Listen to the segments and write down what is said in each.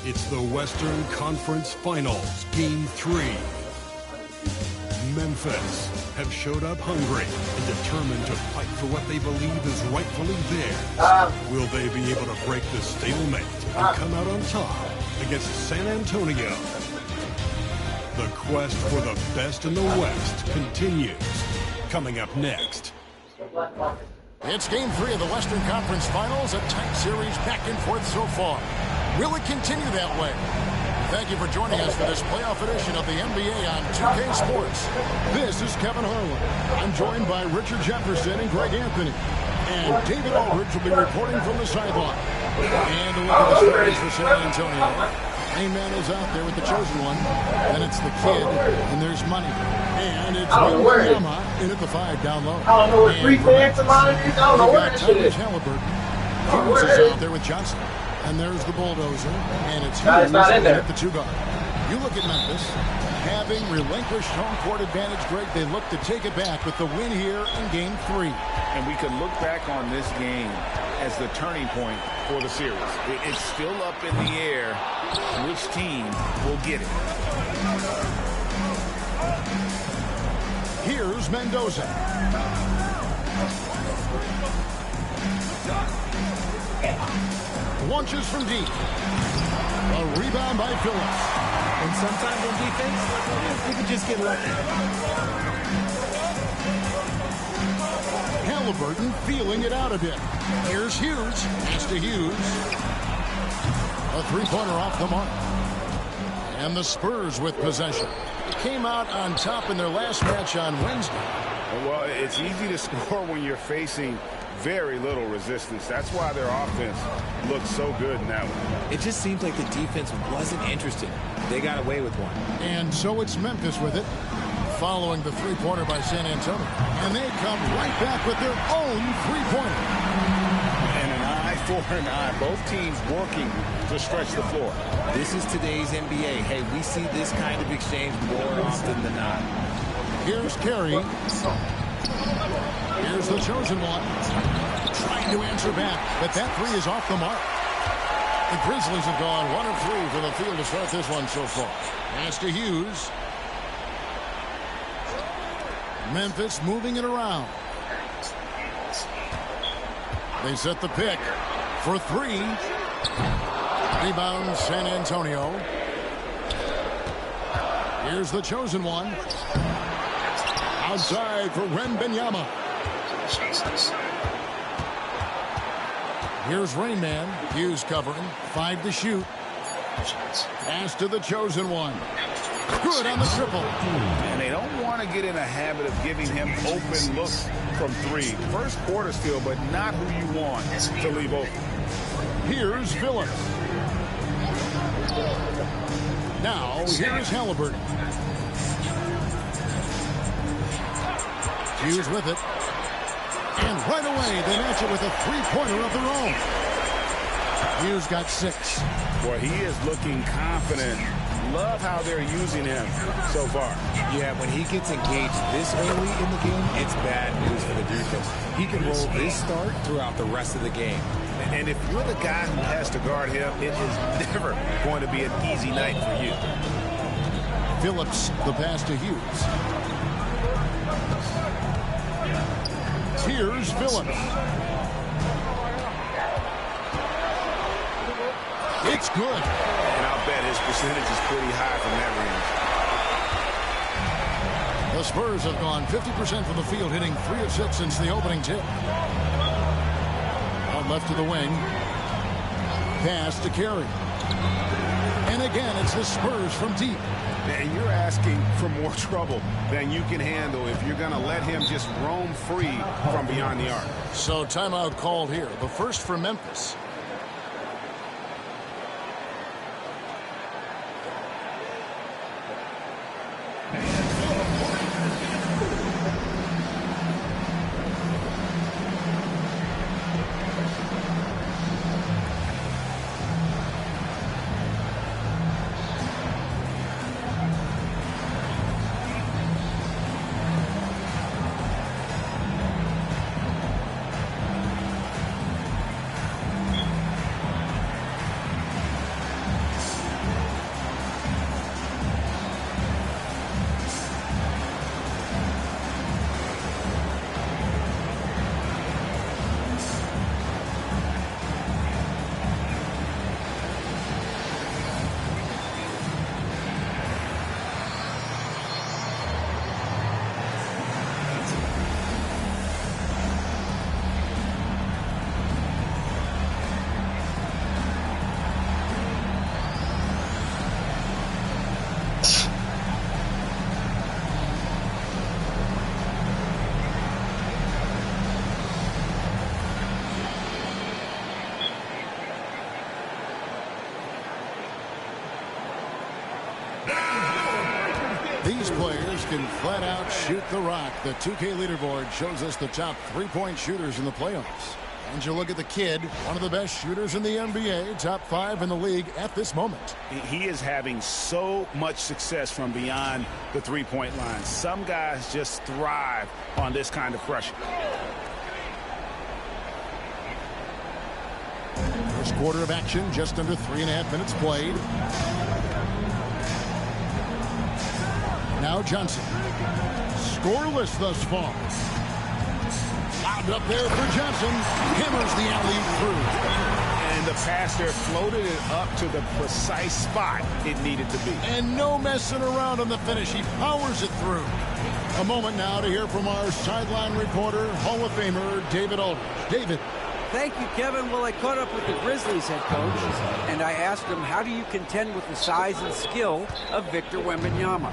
It's the Western Conference Finals, Game 3. Memphis have showed up hungry and determined to fight for what they believe is rightfully theirs. Will they be able to break the stalemate and come out on top against San Antonio? The quest for the best in the West continues. Coming up next. It's Game 3 of the Western Conference Finals, a tight series back and forth so far. Will it continue that way? Thank you for joining us for this playoff edition of the NBA on 2K Sports. This is Kevin Harlan. I'm joined by Richard Jefferson and Greg Anthony. And David Aldridge will be reporting from the sideline. And a look at the starters for San Antonio. Main man is out there with the chosen one. Then it's the kid, and there's money. And it's Yama in at the 5 down low. I don't know what 3 fans of mine is. I don't know what that shit is. Hughes is out there with Johnson. And there's the bulldozer. And it's Hughes at the 2 guard. You look at Memphis. Having relinquished home court advantage, Greg, they look to take it back with the win here in Game 3. And we can look back on this game as the turning point for the series. It's still up in the air which team will get it. Here's Mendoza. Launches from deep. A rebound by Phillips. And sometimes on defense, you can just get lucky. Halliburton feeling it out a bit. Here's Hughes. Pass to Hughes. A 3-pointer off the mark. And the Spurs with possession. Came out on top in their last match on Wednesday. Well, it's easy to score when you're facing very little resistance. That's why their offense looks so good in that one. It just seems like the defense wasn't interested. They got away with one. And so it's Memphis with it, following the 3-pointer by San Antonio. And they come right back with their own 3-pointer. And an eye for an eye. Both teams working to stretch the floor. This is today's NBA. Hey, we see this kind of exchange more often than not. Here's Carey. Here's the chosen one. Trying to answer back, but that 3 is off the mark. The Grizzlies have gone 1 of 3 from the field to start this one so far. Pass to Hughes. Memphis moving it around. They set the pick for 3. Rebound San Antonio. Here's the chosen one. Outside for Wembanyama. Here's Rainman. Hughes covering. 5 to shoot. Pass to the chosen one. Good on the triple. And they don't want to get in a habit of giving him open looks from 3. First quarter still, but not who you want to leave open. Here's Phillips. Now, here's Halliburton. Hughes with it. And right away, they match it with a 3-pointer of their own. Hughes got 6. Boy, he is looking confident. Love how they're using him so far. Yeah, when he gets engaged this early in the game, it's bad news for the defense. He can roll this start throughout the rest of the game. And if you're the guy who has to guard him, it is never going to be an easy night for you. Phillips, the pass to Hughes. Here's Phillips. It's good. And I'll bet his percentage is pretty high from that range. The Spurs have gone 50% from the field, hitting 3 of 6 since the opening tip. Out left to the wing. Pass to Carey. And again, it's the Spurs from deep. And you're asking for more trouble than you can handle if you're going to let him just roam free from beyond the arc. So timeout called here. The first for Memphis. These players can flat out shoot the rock. The 2K leaderboard shows us the top three-point shooters in the playoffs. And you look at the kid, one of the best shooters in the NBA, top 5 in the league at this moment. He is having so much success from beyond the three-point line. Some guys just thrive on this kind of pressure. First quarter of action, just under 3.5 minutes played. Now Johnson. Scoreless thus far. Lobbed up there for Johnson. Hammers the alley through. And the pass there floated it up to the precise spot it needed to be. And no messing around on the finish. He powers it through. A moment now to hear from our sideline reporter, Hall of Famer David Aldridge. David. Thank you, Kevin. Well, I caught up with the Grizzlies head coach, and I asked him, how do you contend with the size and skill of Victor Wembanyama?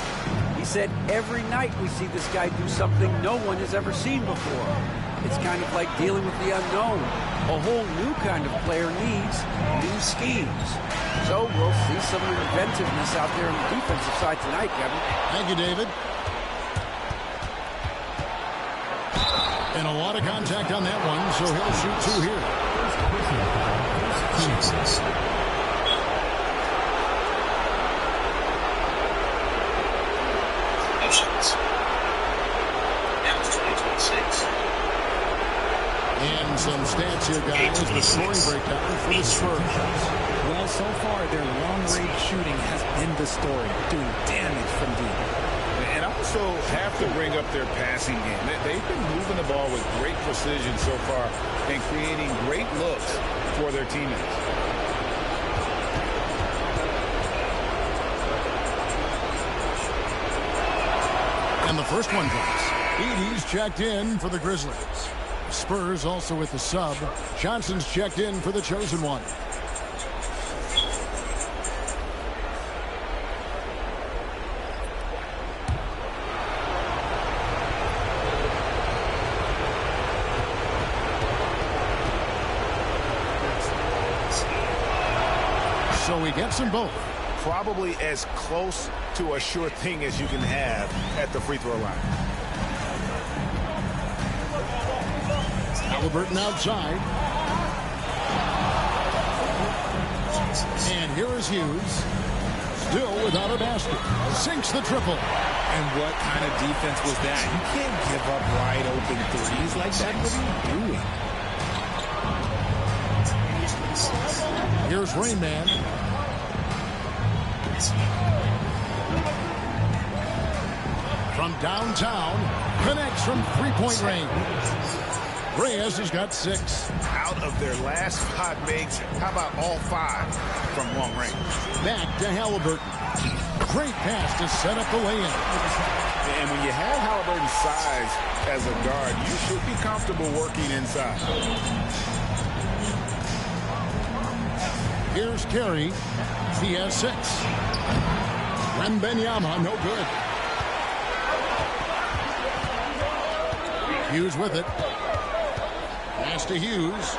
He said, every night we see this guy do something no one has ever seen before. It's kind of like dealing with the unknown. A whole new kind of player needs new schemes. So we'll see some inventiveness out there on the defensive side tonight, Kevin. Thank you, David. And a lot of contact on that one, so he'll shoot 2 here. And some stats here, guys. The scoring breakdown for the Spurs. Well, so far, their long-range shooting has been the story, doing damage from deep. And I also have to bring up their passing game. They've been moving the ball with great precision so far and creating great looks for their teammates. And the first one drops. Edey's checked in for the Grizzlies. Spurs also with the sub. Johnson's checked in for the chosen one. So he gets them both. Probably as close to a sure thing as you can have at the free throw line. Halliburton outside. And here is Hughes. Still without a basket. Sinks the triple. And what kind of defense was that? You can't give up wide open threes like that. What are you doing? Here's Rain Man. From downtown, connects from three-point range. Reyes has got 6. Out of their last 5 makes, how about all 5 from long range? Back to Halliburton. Great pass to set up the lay-in. And when you have Halliburton's size as a guard, you should be comfortable working inside. Here's Carey. He has 6. Wembanyama, no good. Hughes with it. Pass to Hughes.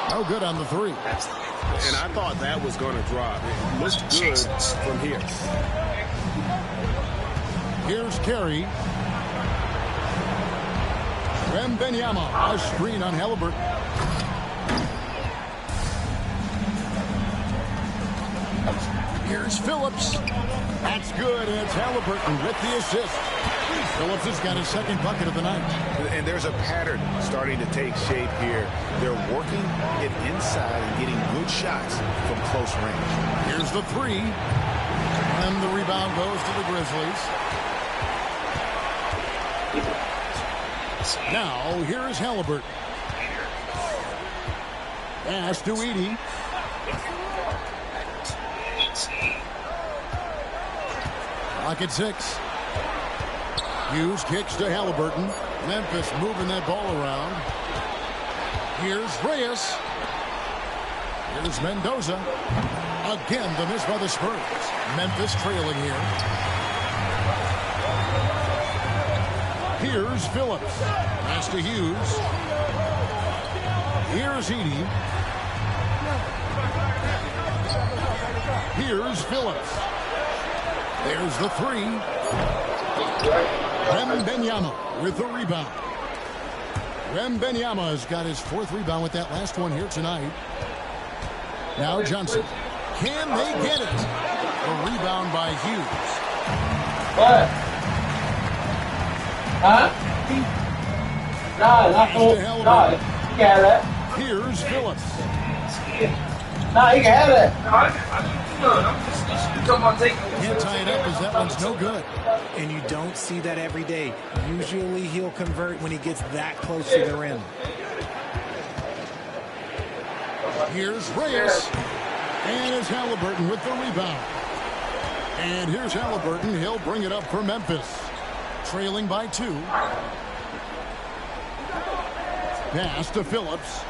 No good on the 3. And I thought that was going to drop. It looked good from here. Here's Carey. Wembanyama, a screen on Halliburton. Here's Phillips. That's good, and it's Halliburton with the assist. Phillips has got his 2nd bucket of the night. And there's a pattern starting to take shape here. They're working it inside and getting good shots from close range. Here's the 3. And the rebound goes to the Grizzlies. Now, here is Halliburton. Pass to Edey. Clock at 6. Hughes kicks to Halliburton. Memphis moving that ball around. Here's Reyes. Here's Mendoza. Again, the miss by the Spurs. Memphis trailing here. Here's Phillips. Pass to Hughes. Here's Edey. Here's Phillips. There's the three. Wembanyama with the rebound. Wembanyama has got his 4th rebound with that last one here tonight. Now Johnson. Can they get it? A rebound by Hughes. What? Huh? No, not the whole. No, you can have that. Here's Phillips. No, you can have that. Can't tie it up because that one's no good. And you don't see that every day. Usually he'll convert when he gets that close to the rim. Here's Reyes. And it's Halliburton with the rebound. And here's Halliburton. He'll bring it up for Memphis. Trailing by 2. Pass to Phillips.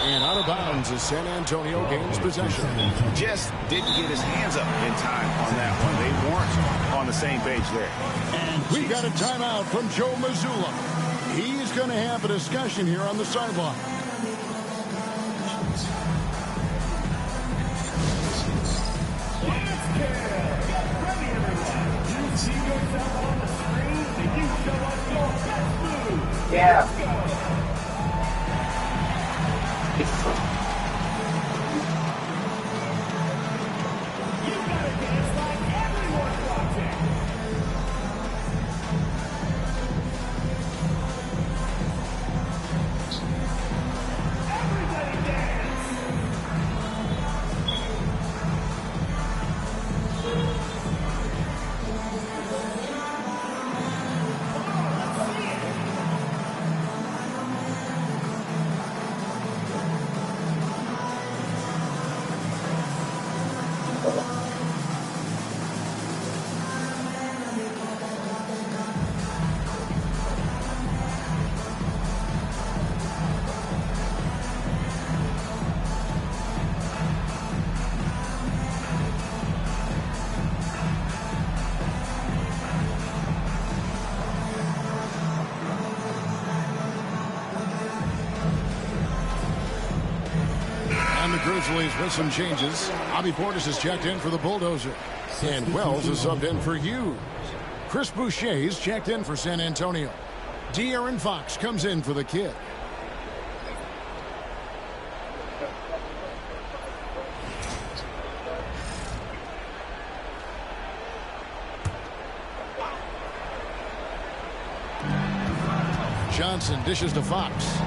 And out of bounds as San Antonio gains possession. Just didn't get his hands up in time on that one. They weren't on the same page there. And we got a timeout from Joe Mazzulla. He's going to have a discussion here on the sideline. Yeah. Grizzlies with some changes. Bobby Portis is checked in for the Bulldozer. And Wells is subbed in for Hughes. Chris Boucher is checked in for San Antonio. De'Aaron Fox comes in for the Kid. Johnson dishes to Fox.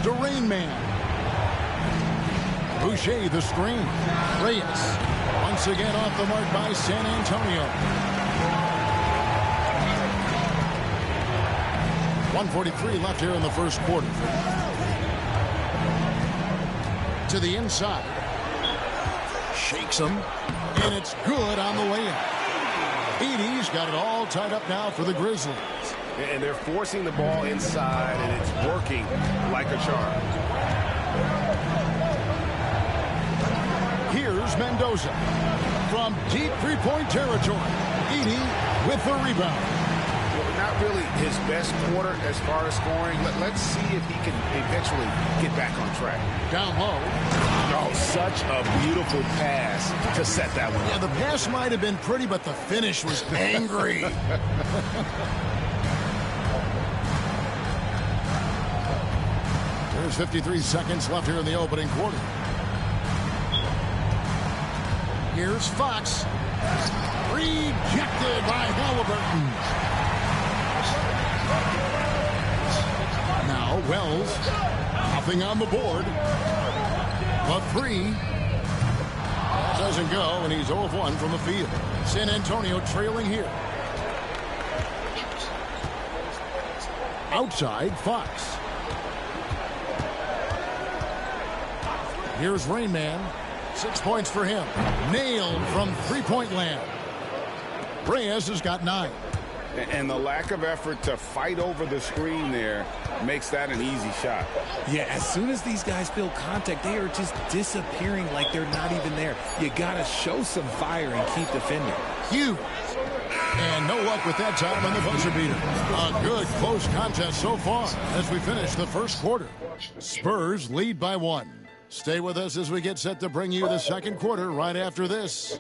To Rain Man. Boucher the screen. Reyes once again off the mark by San Antonio. 1:43 left here in the first quarter. To the inside. Shakes him. And it's good on the layup. Edey's got it all tied up now for the Grizzlies. And they're forcing the ball inside, and it's working like a charm. Here's Mendoza from deep three-point territory. Edey with the rebound. Well, not really his best quarter as far as scoring. Let's see if he can eventually get back on track. Down low. Oh, such a beautiful pass to set that one up. Yeah, the pass might have been pretty, but the finish was angry. There's 53 seconds left here in the opening quarter. Here's Fox. Rejected by Halliburton. Now Wells. Nothing on the board. A 3. Doesn't go, and he's 0 of 1 from the field. San Antonio trailing here. Outside, Fox. Here's Rain Man. 6 points for him. Nailed from three-point land. Reyes has got 9. And the lack of effort to fight over the screen there makes that an easy shot. Yeah, as soon as these guys feel contact, they are just disappearing like they're not even there. You got to show some fire and keep defending. Hughes. And no luck with that time on the buzzer beater. A good close contest so far as we finish the first quarter. Spurs lead by 1. Stay with us as we get set to bring you the second quarter right after this.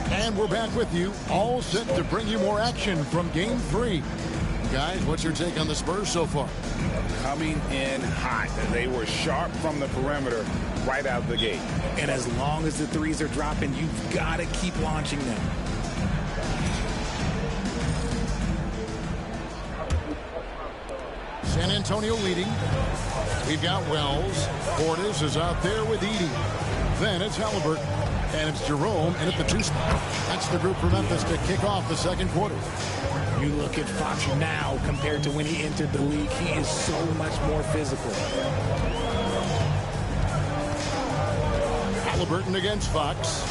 And we're back with you, all set to bring you more action from Game 3. Guys, what's your take on the Spurs so far? Coming in hot. They were sharp from the perimeter right out of the gate. And as long as the threes are dropping, you've got to keep launching them. San Antonio leading. We've got Wells. Portis is out there with Edey. Then it's Halliburton. And it's Jerome in at the 2 spot. That's the group for Memphis to kick off the second quarter. You look at Fox now compared to when he entered the league. He is so much more physical. Halliburton against Fox.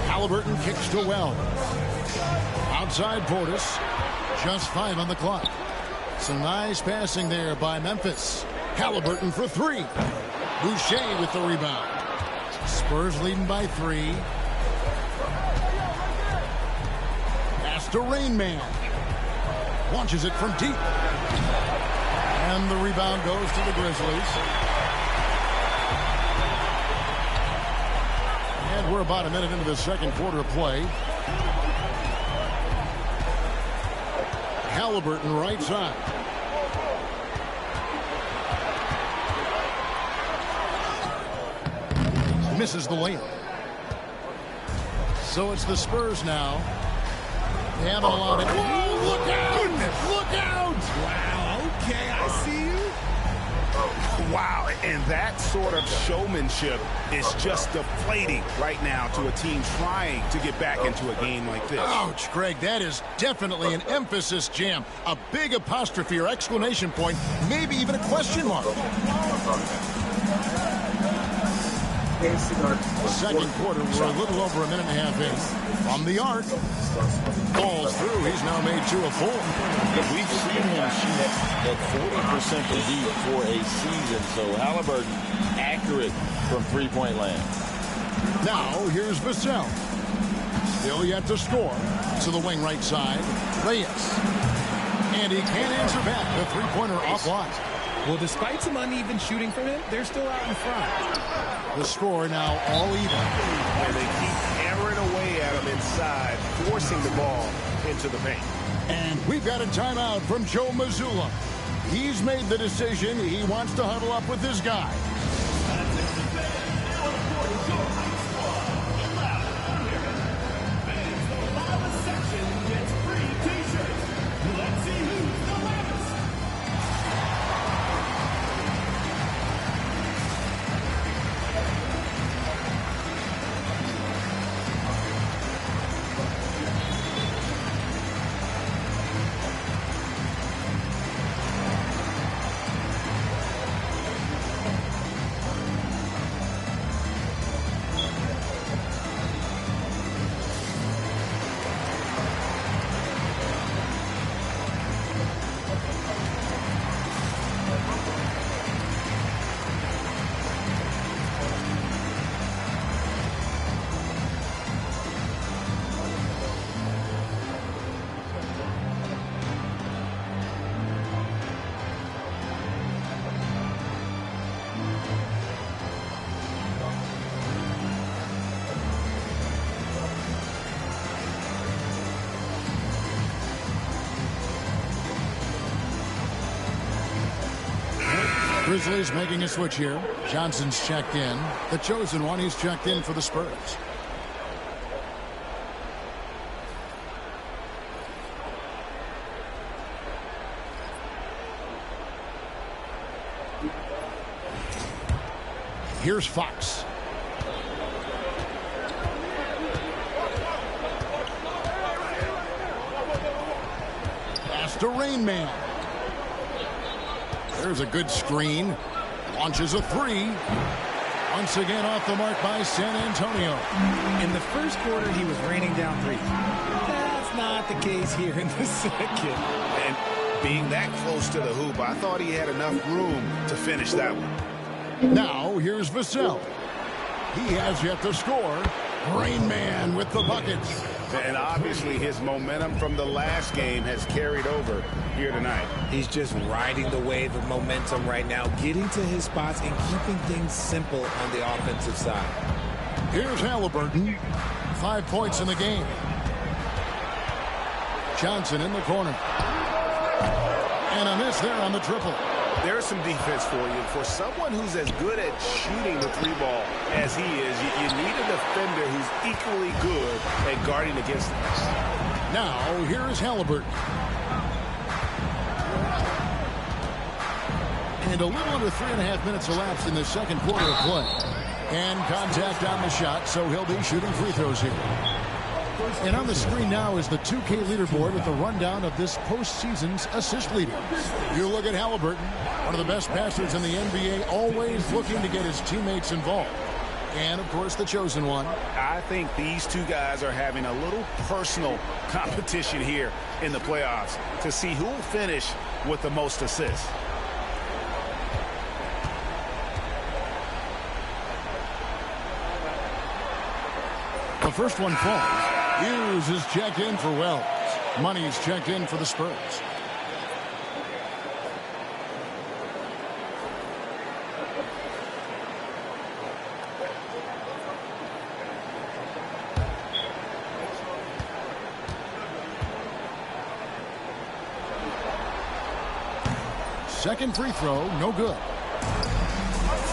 Halliburton kicks to Wells. Outside Portis. Just 5 on the clock. Some nice passing there by Memphis. Halliburton for 3. Boucher with the rebound. Spurs leading by 3. Pass to Rain Man. Launches it from deep. And the rebound goes to the Grizzlies. And we're about a minute into the second quarter of play. Halliburton right side. Misses the layup. So it's the Spurs now. They haven't allowed it. Whoa, look out! Goodness. Look out! Wow, okay, I see you. Wow, and that sort of showmanship is just deflating right now to a team trying to get back into a game like this. Ouch, Greg, that is definitely an emphasis jam. A big apostrophe or exclamation point, maybe even a question mark. Second quarter, we're a little over a minute and a half in. From the arc, falls through. He's now made 2 of 4. We've seen him shoot at 40% from deep for a season. So Halliburton accurate from three-point land. Now here's Vassell. Still yet to score. To the wing right side, Reyes. And he can't answer back. The three-pointer offline. Well, despite some uneven shooting from him, they're still out in front. The score now all even. And they keep hammering away at him inside, forcing the ball into the paint. And we've got a timeout from Joe Mazzulla. He's made the decision. He wants to huddle up with his guy. Grizzlies making a switch here. Johnson's checked in. The chosen one, he's checked in for the Spurs. Here's Fox. Pass to Rain Man. There's a good screen. Launches a 3. Once again off the mark by San Antonio. In the first quarter, he was raining down 3. That's That's not the case here in the second. And being that close to the hoop, I thought he had enough room to finish that one. Now, here's Vassell. He has yet to score. Rain Man with the buckets. And obviously his momentum from the last game has carried over here tonight. He's just riding the wave of momentum right now, getting to his spots and keeping things simple on the offensive side. Here's Halliburton. 5 points in the game. Johnson in the corner. And a miss there on the triple. There's some defense for you. For someone who's as good at shooting the three ball as he is, you need a defender who's equally good at guarding against him. Now, here is Halliburton. And a little under 3.5 minutes elapsed in the second quarter of play. And contact on the shot, so he'll be shooting free throws here. And on the screen now is the 2K leaderboard with the rundown of this postseason's assist leaders. You look at Halliburton, one of the best passers in the NBA, always looking to get his teammates involved. And, of course, the chosen one. I think these two guys are having a little personal competition here in the playoffs to see who will finish with the most assists. The first one falls. Hughes is checked in for Wells. Money's checked in for the Spurs. Second free throw, no good.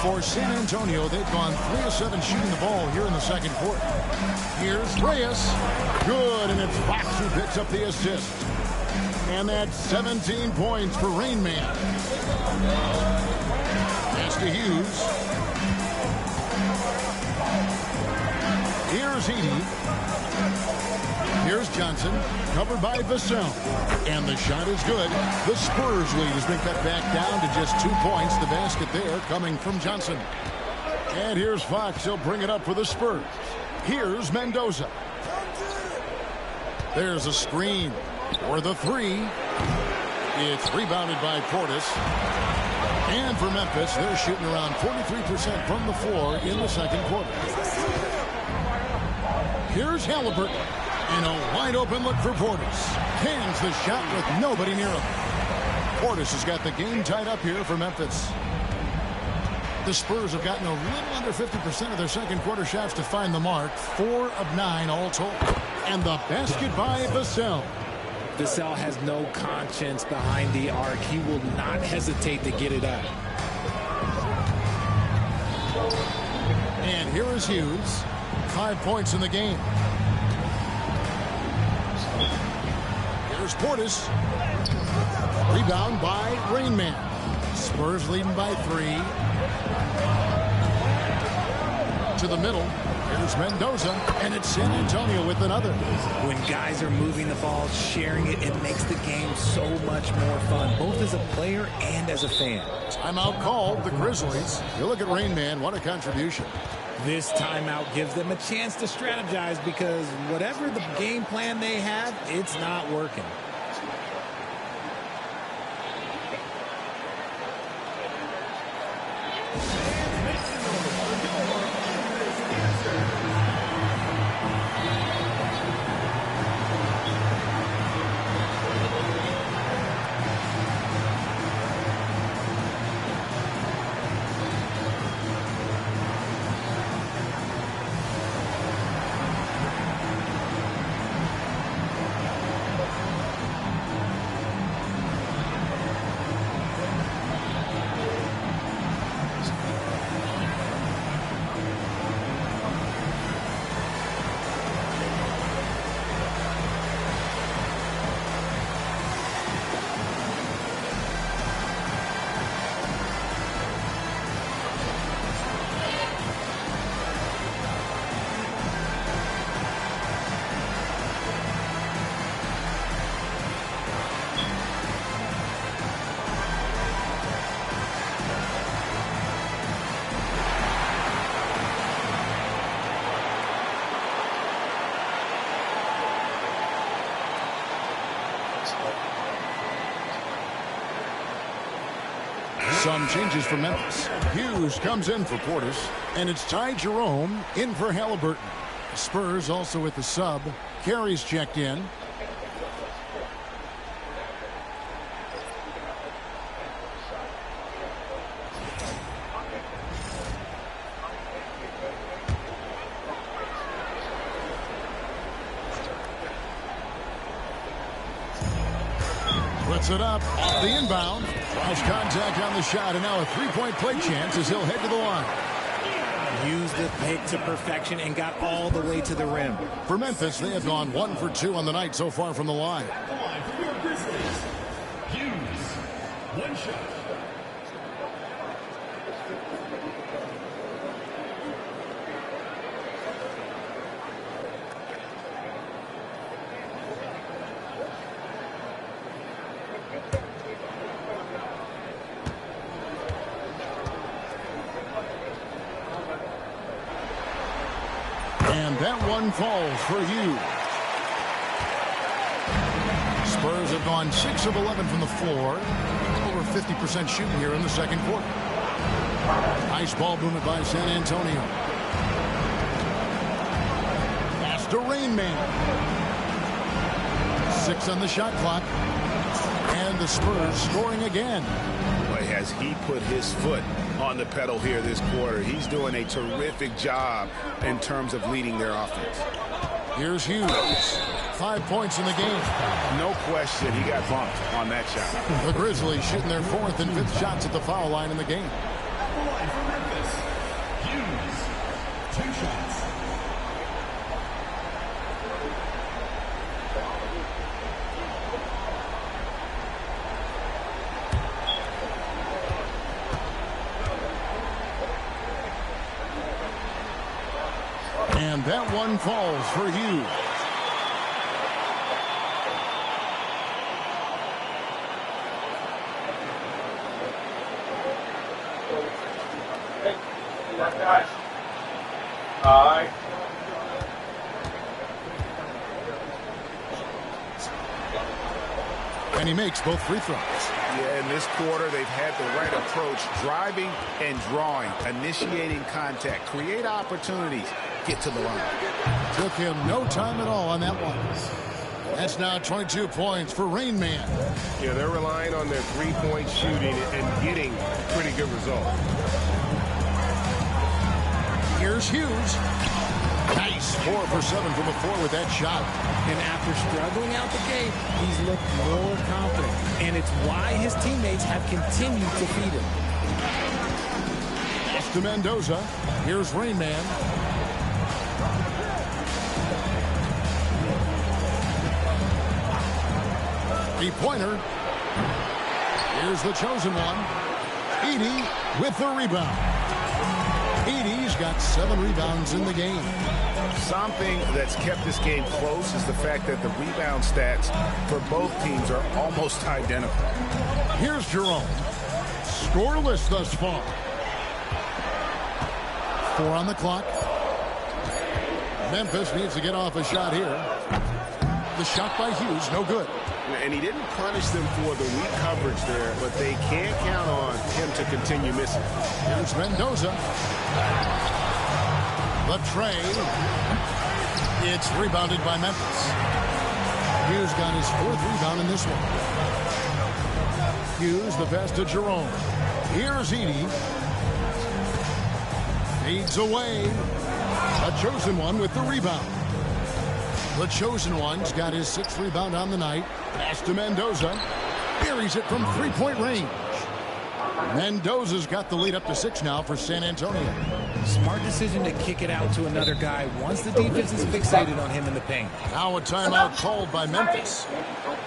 For San Antonio, they've gone 3 of 7 shooting the ball here in the second quarter. Here's Reyes. Good, and it's Fox who picks up the assist. And that's 17 points for Rain Man. Pass to Hughes. Here's Edey. Here's Johnson, covered by Vassell. And the shot is good. The Spurs lead has been cut back down to just 2 points. The basket there coming from Johnson. And here's Fox. He'll bring it up for the Spurs. Here's Mendoza. There's a screen for the three. It's rebounded by Portis. And for Memphis, they're shooting around 43% from the floor in the second quarter. Here's Halliburton. And a wide-open look for Portis. Hands the shot with nobody near him. Portis has got the game tied up here for Memphis. The Spurs have gotten a little under 50% of their second quarter shots to find the mark. 4 of 9 all told. And the basket by Vassell. Vassell has no conscience behind the arc. He will not hesitate to get it up. And here is Hughes. 5 points in the game. Here's Portis. Rebound by Rain Man. Spurs leading by 3. To the middle. Here's Mendoza. And it's San Antonio with another. When guys are moving the ball, sharing it, it makes the game so much more fun, both as a player and as a fan. Timeout called, the Grizzlies. You look at Rain Man, what a contribution. This timeout gives them a chance to strategize because whatever the game plan they have, it's not working. Some changes for Memphis. Hughes comes in for Portis, and it's Ty Jerome in for Halliburton. Spurs also with the sub. Carey's checked in. Puts it up off the inbound. Cross contact on the shot, and now a three-point play chance as he'll head to the line. Used the pick to perfection and got all the way to the rim. For Memphis, they have gone 1 for 2 on the night so far from the line. Hughes, one shot. And that one falls for Hughes. Spurs have gone 6 of 11 from the floor. Over 50% shooting here in the second quarter. Nice ball movement by San Antonio. Pass to Rain Man. 6 on the shot clock. And the Spurs scoring again. Boy, has he put his foot on the pedal here this quarter. He's doing a terrific job in terms of leading their offense. Here's Hughes. 5 points in the game. No question he got bumped on that shot. The Grizzlies shooting their 4th and 5th shots at the foul line in the game. Hughes, 2 shots. And that one falls for Hughes. And he makes both free throws. Yeah, in this quarter, they've had the right approach, driving and drawing, initiating contact, create opportunities, get to the line. Took him no time at all on that one. That's now 22 points for Rain Man. Yeah, they're relying on their three-point shooting and getting pretty good results. Here's Hughes. Nice. 4 for 7 from the floor with that shot. And after struggling out the gate, he's looked more confident. And it's why his teammates have continued to feed him. Pass to Mendoza. Here's Rain Man. Three-pointer. Here's the chosen one. Edey with the rebound. Edey's got 7 rebounds in the game. Something that's kept this game close is the fact that the rebound stats for both teams are almost identical. Here's Jerome. Scoreless thus far. 4 on the clock. Memphis needs to get off a shot here. The shot by Hughes, no good. And he didn't punish them for the weak coverage there, but they can't count on him to continue missing. Here's Mendoza. The tray. It's rebounded by Memphis. Hughes got his 4th rebound in this one. Hughes the pass to Jerome. Here's Edey. Fades away. A chosen one with the rebound. The chosen one's got his 6th rebound on the night. Pass to Mendoza. Buries it from 3-point range. Mendoza's got the lead up to 6 now for San Antonio. Smart decision to kick it out to another guy once the defense is fixated on him in the paint. Now a timeout called by Memphis.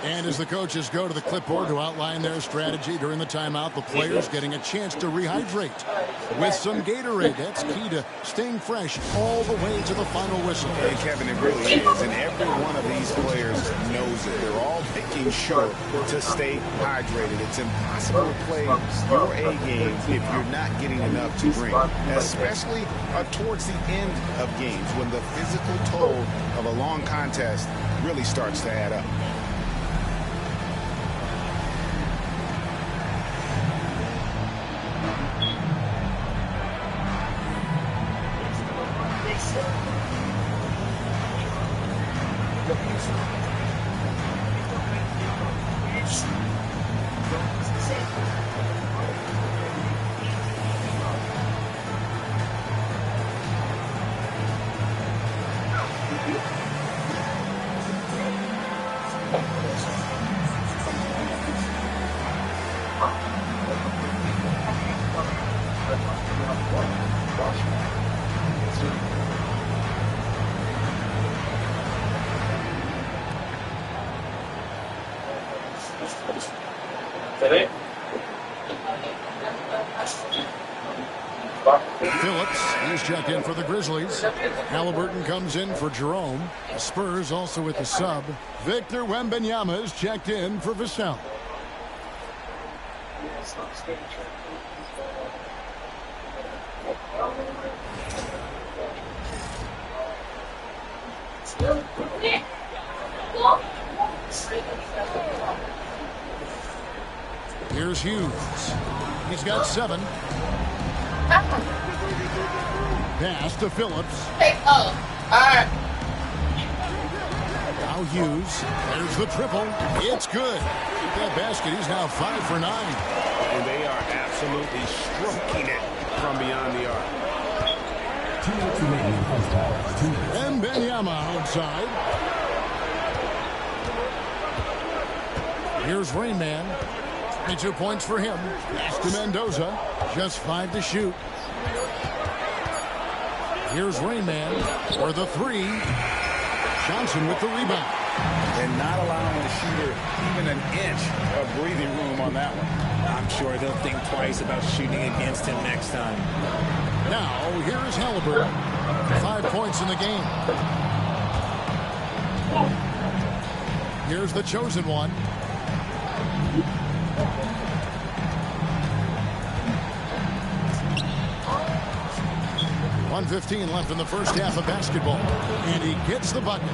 And as the coaches go to the clipboard to outline their strategy during the timeout, the players getting a chance to rehydrate with some Gatorade. That's key to staying fresh all the way to the final whistle. And Kevin, it really is. And every one of these players knows it. They're all making sure to stay hydrated. It's impossible to play your A game if you're not getting enough to drink, especially towards the end of games when the physical toll of a long contest really starts to add up. Phillips, he's checked in for the Grizzlies. Halliburton comes in for Jerome. The Spurs also with the sub. Victor Wembanyama is checked in for Vassell. Here's Hughes. He's got 7. Pass to Phillips. Now Hughes. There's the triple. It's good. Get that basket. He's now 5 for 9. And they are absolutely stroking it from beyond the arc. And Wembanyama outside. Here's Rainman. 22 points for him. Pass to Mendoza. Just 5 to shoot. Here's Rainman for the 3. Johnson with the rebound. And not allowing the shooter even an inch of breathing room on that one. I'm sure they'll think twice about shooting against him next time. Now, here is Halliburton. 5 points in the game. Here's the chosen one. .115 left in the first half of basketball. And he gets the bucket.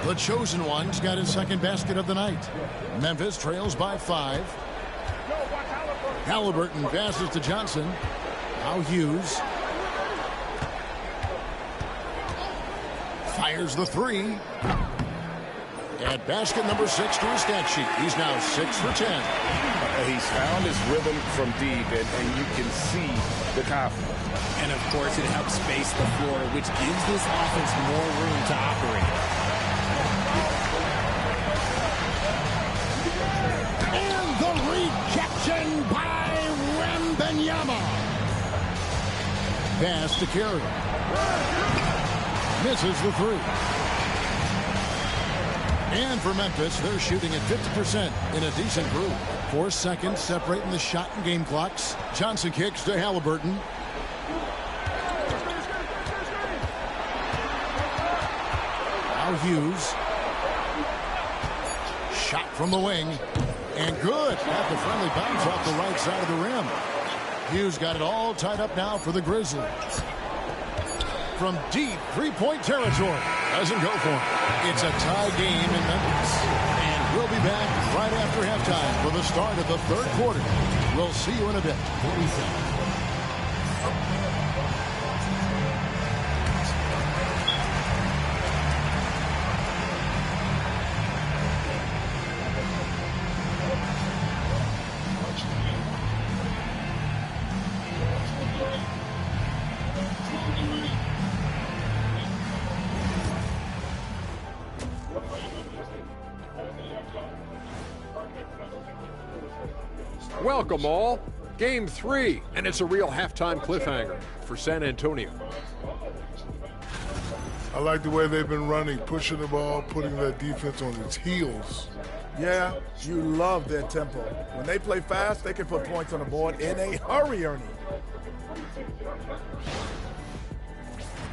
The chosen one's got his second basket of the night. Memphis trails by 5. Halliburton passes to Johnson. Now Hughes. Fires the 3. At basket number 6 to his stat sheet. He's now 6 for 10. He's found his rhythm from deep, and you can see the confidence. And, of course, it helps space the floor, which gives this offense more room to operate. And the rejection by Wembanyama. Pass to Carey. Misses the 3. And for Memphis, they're shooting at 50% in a decent group. 4 seconds separating the shot and game clocks. Johnson kicks to Halliburton. Now Hughes. Shot from the wing. And good. Got the friendly bounce off the right side of the rim. Hughes got it all tied up now for the Grizzlies. From deep three-point territory. Doesn't go for him. It's a tie game in Memphis. And we'll be back right after halftime for the start of the third quarter. We'll see you in a bit. 47. Welcome all. Game 3, and it's a real halftime cliffhanger for San Antonio. I like the way they've been running, pushing the ball, putting their defense on its heels. Yeah, you love their tempo. When they play fast, they can put points on the board in a hurry, Ernie.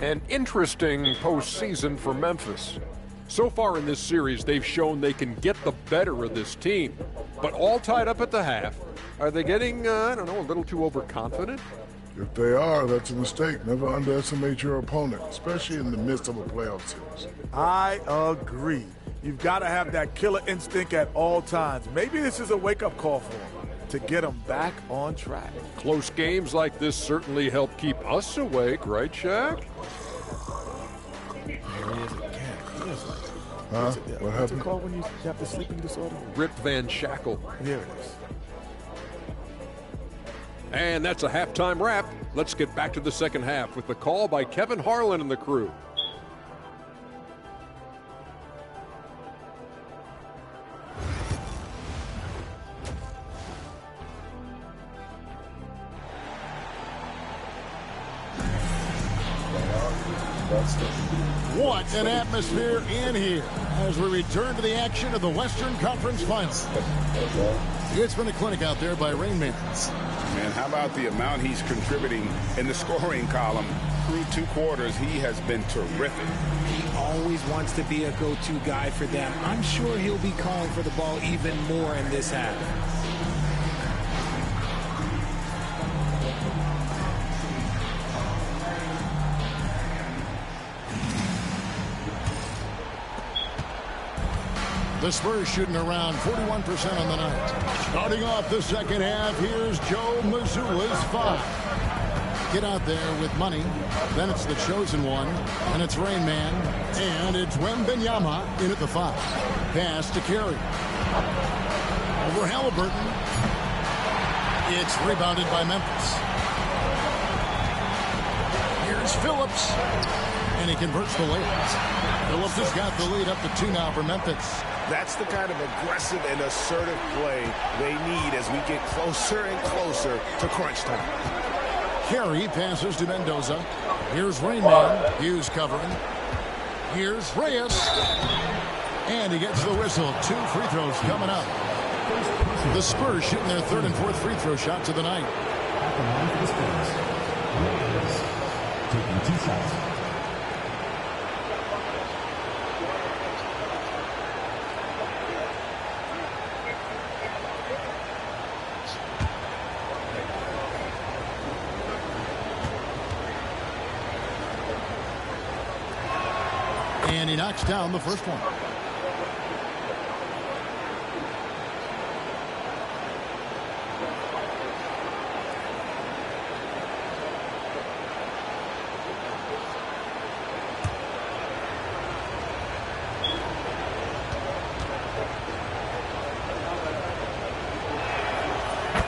An interesting postseason for Memphis. So far in this series, they've shown they can get the better of this team, but all tied up at the half. Are they getting, I don't know, a little too overconfident? If they are, that's a mistake. Never underestimate your opponent, especially in the midst of a playoff series. I agree. You've got to have that killer instinct at all times. Maybe this is a wake-up call for them to get them back on track. Close games like this certainly help keep us awake, right, Shaq? Here he is again. Feels like Huh? What happened? What's it called when you have the sleeping disorder? Rip Van Shackle. Here it is. And that's a halftime wrap. Let's get back to the second half with the call by Kevin Harlan and the crew. What an atmosphere in here as we return to the action of the Western Conference Finals. It's been a clinic out there by Rain Man. Man, how about the amount he's contributing in the scoring column? Through 2 quarters, he has been terrific. He always wants to be a go-to guy for them. I'm sure he'll be calling for the ball even more in this half. The Spurs shooting around 41% on the night. Starting off the second half, here's Joe Mazzulla's 5. Get out there with money. Then it's the chosen one, and it's Rain Man, and it's Wembanyama in at the 5. Pass to Carey. Over Halliburton. It's rebounded by Memphis. Here's Phillips, and he converts the layup. Phillips has got the lead up to 2 now for Memphis. That's the kind of aggressive and assertive play they need as we get closer and closer to crunch time. Carey passes to Mendoza. Here's Rain Man. Hughes covering. Here's Reyes. And he gets the whistle. 2 free throws coming up. The Spurs shooting their 3rd and 4th free throw shots of the night. Taking 2 shots. And he knocks down the first one.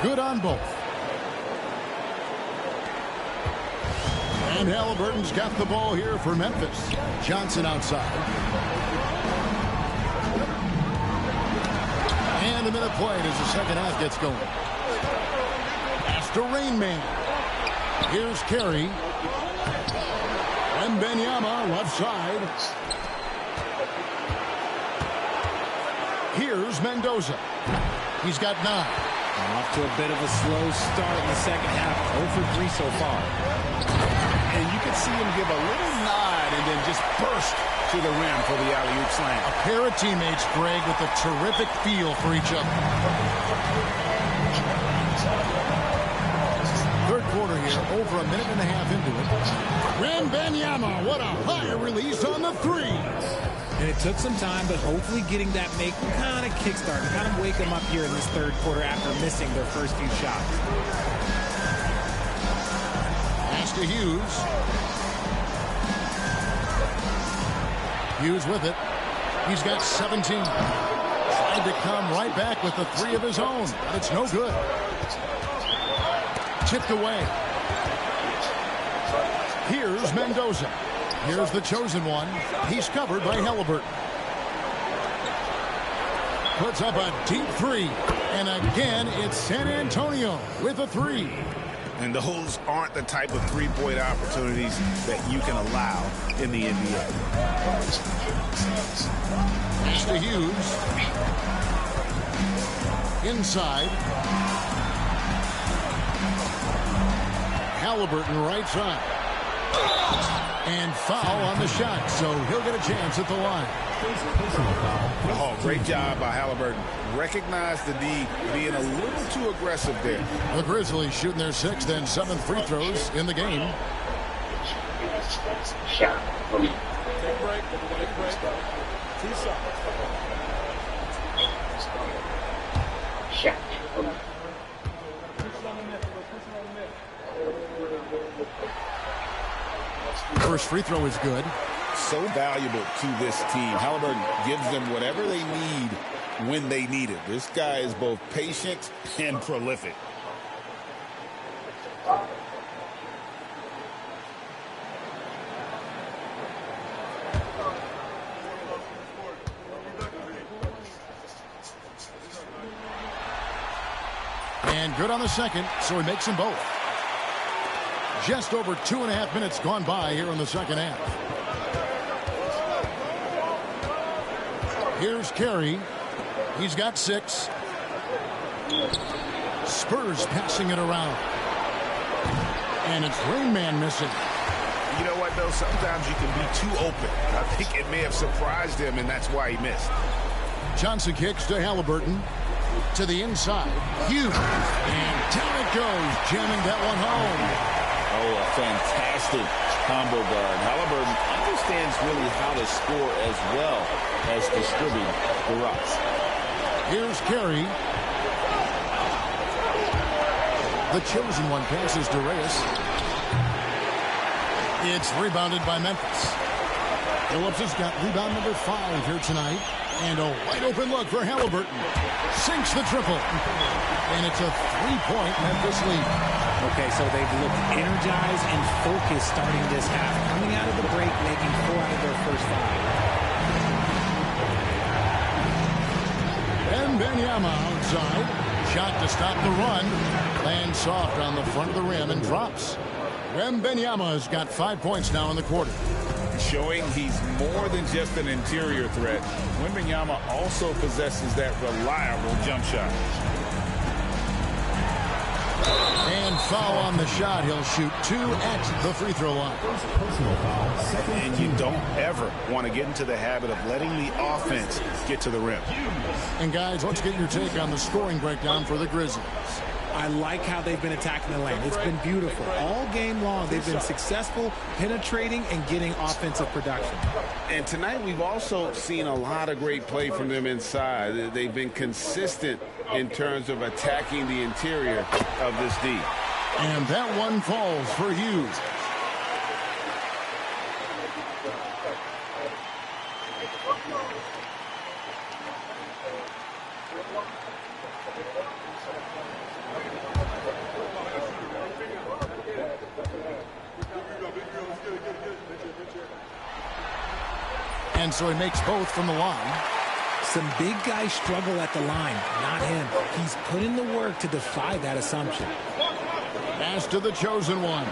Good on both. And Halliburton's got the ball here for Memphis. Johnson outside. And a minute played as the second half gets going. Pass to Rain Man. Here's Carey. Wembanyama left side. Here's Mendoza. He's got 9. Off to a bit of a slow start in the second half. 0 for 3 so far. And you can see him give a little nod and then just burst to the rim for the alley-oop slam. A pair of teammates, Greg, with a terrific feel for each other. Third quarter here, over a minute and a half into it. Wembanyama, what a high release on the 3. And it took some time, but hopefully getting that make kind of kickstart and kind of wake them up here in this third quarter after missing their first few shots. Pass to Hughes. Hughes with it. He's got 17. Tried to come right back with the 3 of his own, but it's no good. Tipped away. Here's Mendoza. Here's the chosen one. He's covered by Halliburton. Puts up a deep 3. And again, it's San Antonio with a 3. And those aren't the type of three-point opportunities that you can allow in the NBA. Pass to Hughes. Inside. Halliburton right side. And foul on the shot, so he'll get a chance at the line. Oh, great job by Halliburton. Recognize the D being a little too aggressive there. The Grizzlies shooting their 6th and 7th free throws in the game. Shot. Take a break. Take a break. 2 shots. Shot. First free throw is good. so valuable to this team. Halliburton gives them whatever they need when they need it. This guy is both patient and prolific. And good on the second, so he makes them both. Just over 2.5 minutes gone by here in the second half. Here's Carey. He's got 6. Spurs passing it around. And it's Rain Man missing. You know what, though? Sometimes you can be too open. I think it may have surprised him, and that's why he missed. Johnson kicks to Halliburton. To the inside. Huge. And down it goes. Jamming that one home. Oh, a fantastic combo guard. Halliburton understands really how to score as well as distribute the rocks. Here's Carey. The chosen one passes to Reyes. It's rebounded by Memphis. Phillips has got rebound number 5 here tonight. And a wide open look for Halliburton. Sinks the triple. And it's a 3-point Memphis lead. Okay, so they've looked energized and focused starting this half. Coming out of the break, making 4 out of their first 5. And Benyama outside. Shot to stop the run. Lands soft on the front of the rim and drops. Benyama has got 5 points now in the quarter. Showing he's more than just an interior threat. Wembanyama also possesses that reliable jump shot. And foul on the shot. He'll shoot 2 at the free throw line. Personal foul. And you don't ever want to get into the habit of letting the offense get to the rim. And guys, let's get your take on the scoring breakdown for the Grizzlies. I like how they've been attacking the lane. It's been beautiful. All game long, they've been successful penetrating and getting offensive production. And tonight we've also seen a lot of great play from them inside. They've been consistent in terms of attacking the interior of this D. And that one falls for Hughes. And so he makes both from the line. Some big guys struggle at the line, not him. He's put in the work to defy that assumption. Pass to the chosen one.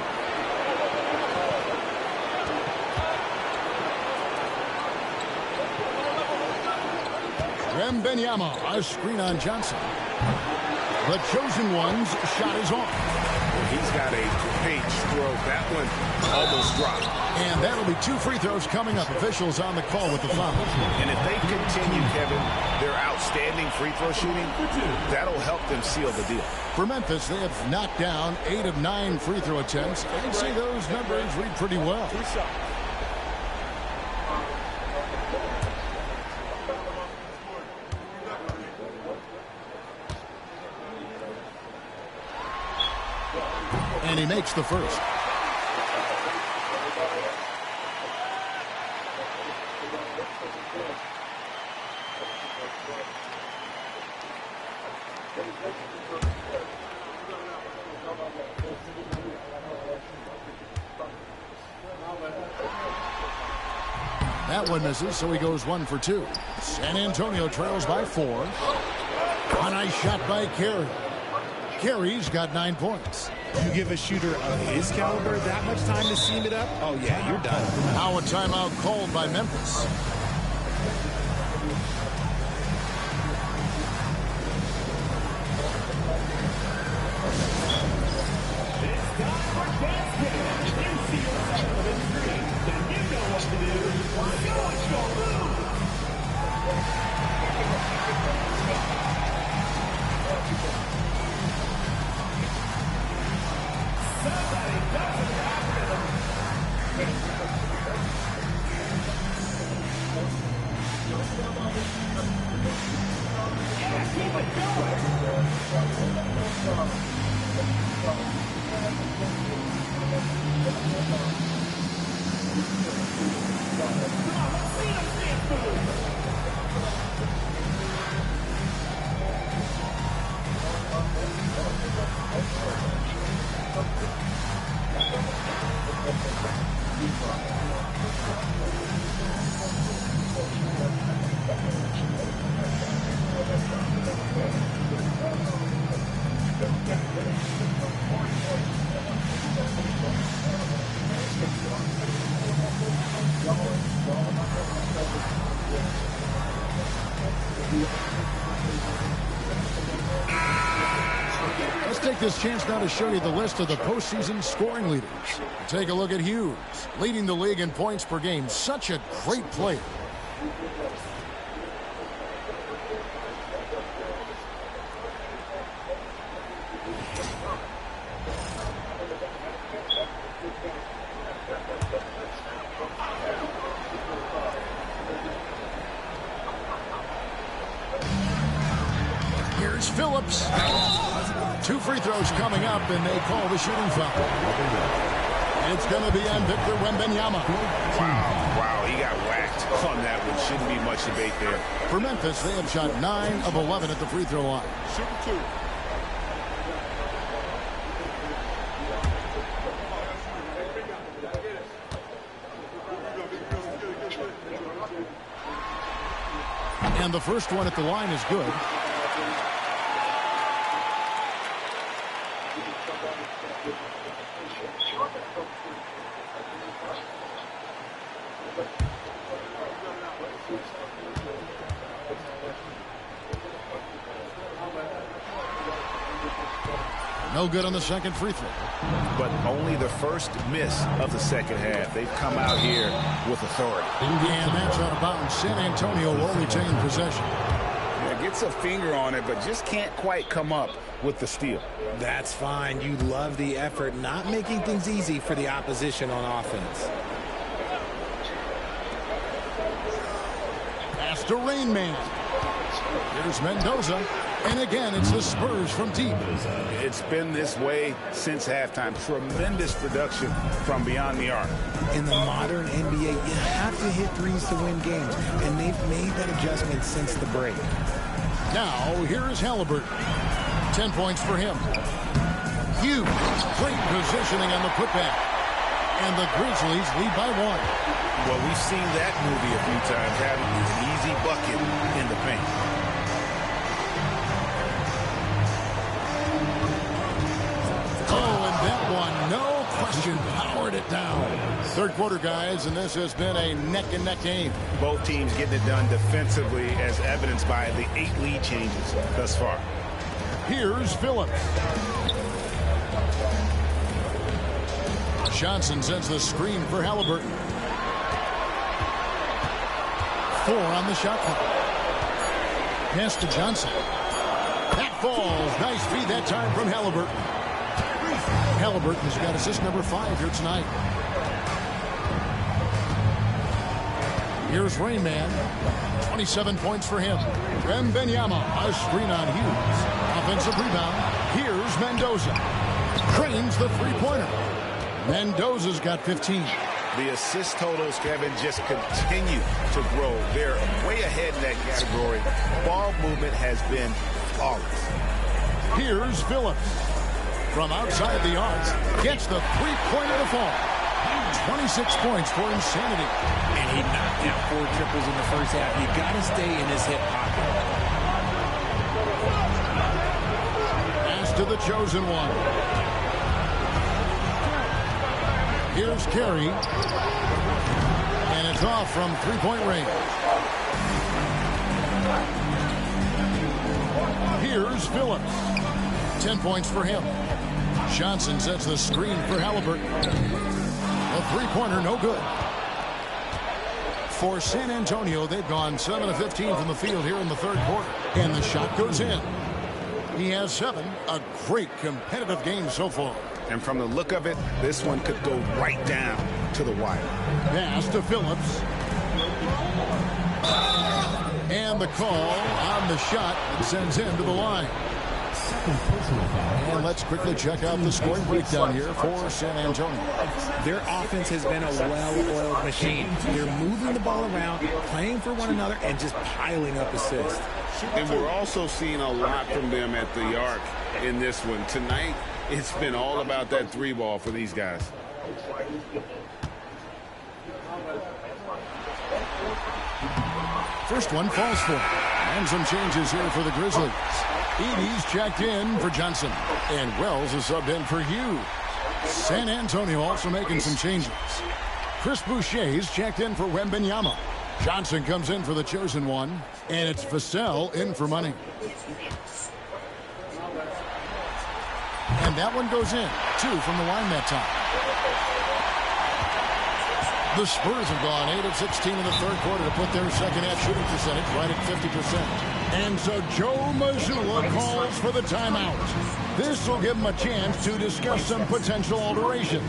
Wembanyama, a screen on Johnson. The chosen one's shot is off. He's got a great stroke. That one almost dropped. And that'll be 2 free throws coming up. Officials on the call with the foul. And if they continue, Kevin, their outstanding free throw shooting, that'll help them seal the deal. For Memphis, they have knocked down 8 of 9 free throw attempts. I'd say those numbers read pretty well. And he makes the first. That one misses, so he goes 1 for 2. San Antonio trails by 4. A nice shot by Carey. Carey's got 9 points. You give a shooter of his caliber that much time to seam it up, oh yeah, you're done. Now a timeout called by Memphis. Let's take this chance now to show you the list of the postseason scoring leaders. Take a look at Hughes, leading the league in points per game. Such a great player. Here's Phillips. 2 free throws coming up, and they call the shooting foul. It's going to be on Victor Wembanyama. Wow, he got whacked on that one. Shouldn't be much debate there. For Memphis, they have shot 9 of 11 at the free throw line. Shoot 2. And the first one at the line is good. No good on the second free throw. But only the first miss of the second half. They've come out here with authority. And that's out of bounds. San Antonio will retain possession. Yeah, gets a finger on it, but just can't quite come up with the steal. That's fine. You love the effort, not making things easy for the opposition on offense. Pass to Rain Man. Here's Mendoza. And again, it's the Spurs from deep. It's been this way since halftime. Tremendous production from beyond the arc. In the modern NBA, you have to hit threes to win games, and they've made that adjustment since the break. Now, here's Halliburton. 10 points for him. Hughes, great positioning on the putback. And the Grizzlies lead by 1. Well, we've seen that movie a few times, having an easy bucket in the paint. No question, powered it down. Third quarter, guys, and this has been a neck-and-neck game. Both teams getting it done defensively, as evidenced by the 8 lead changes thus far. Here's Phillips. Johnson sends the screen for Halliburton. 4 on the shot clock. Pass to Johnson. That falls. Nice feed that time from Halliburton. Halliburton's got assist number 5 here tonight. Here's Rain Man. 27 points for him. Wembanyama, a screen on Hughes. Offensive rebound. Here's Mendoza. Cranes the three-pointer. Mendoza's got 15. The assist totals, Kevin, just continue to grow. They're way ahead in that category. Ball movement has been flawless. Here's Phillips. From outside the arc, gets the three-pointer to fall. 26 points for Insanity. And he knocked down 4 triples in the first half. You got to stay in his hip pocket. Pass to the chosen one. Here's Carey. And it's off from three-point range. Here's Phillips. 10 points for him. Johnson sets the screen for Halliburton. A three-pointer, no good. For San Antonio, they've gone 7 of 15 from the field here in the third quarter. And the shot goes in. He has 7. A great competitive game so far. And from the look of it, this one could go right down to the wire. Pass to Phillips. And the call on the shot that sends him to the line. And let's quickly check out the scoring breakdown here for San Antonio. Their offense has been a well-oiled machine. They're moving the ball around, playing for one another, and just piling up assists. And we're also seeing a lot from them at the arc in this one. Tonight, it's been all about that three ball for these guys. First one falls for. And some changes here for the Grizzlies. Edey's checked in for Johnson. And Wells is subbed in for Hughes. San Antonio also making some changes. Chris Boucher's checked in for Wembanyama. Johnson comes in for the chosen one. And it's Vassell in for Money. And that one goes in. 2 from the line that time. The Spurs have gone 8 of 16 in the third quarter to put their second half shooting percentage right at 50%. And so Joe Mazzulla calls for the timeout. This will give him a chance to discuss some potential alterations.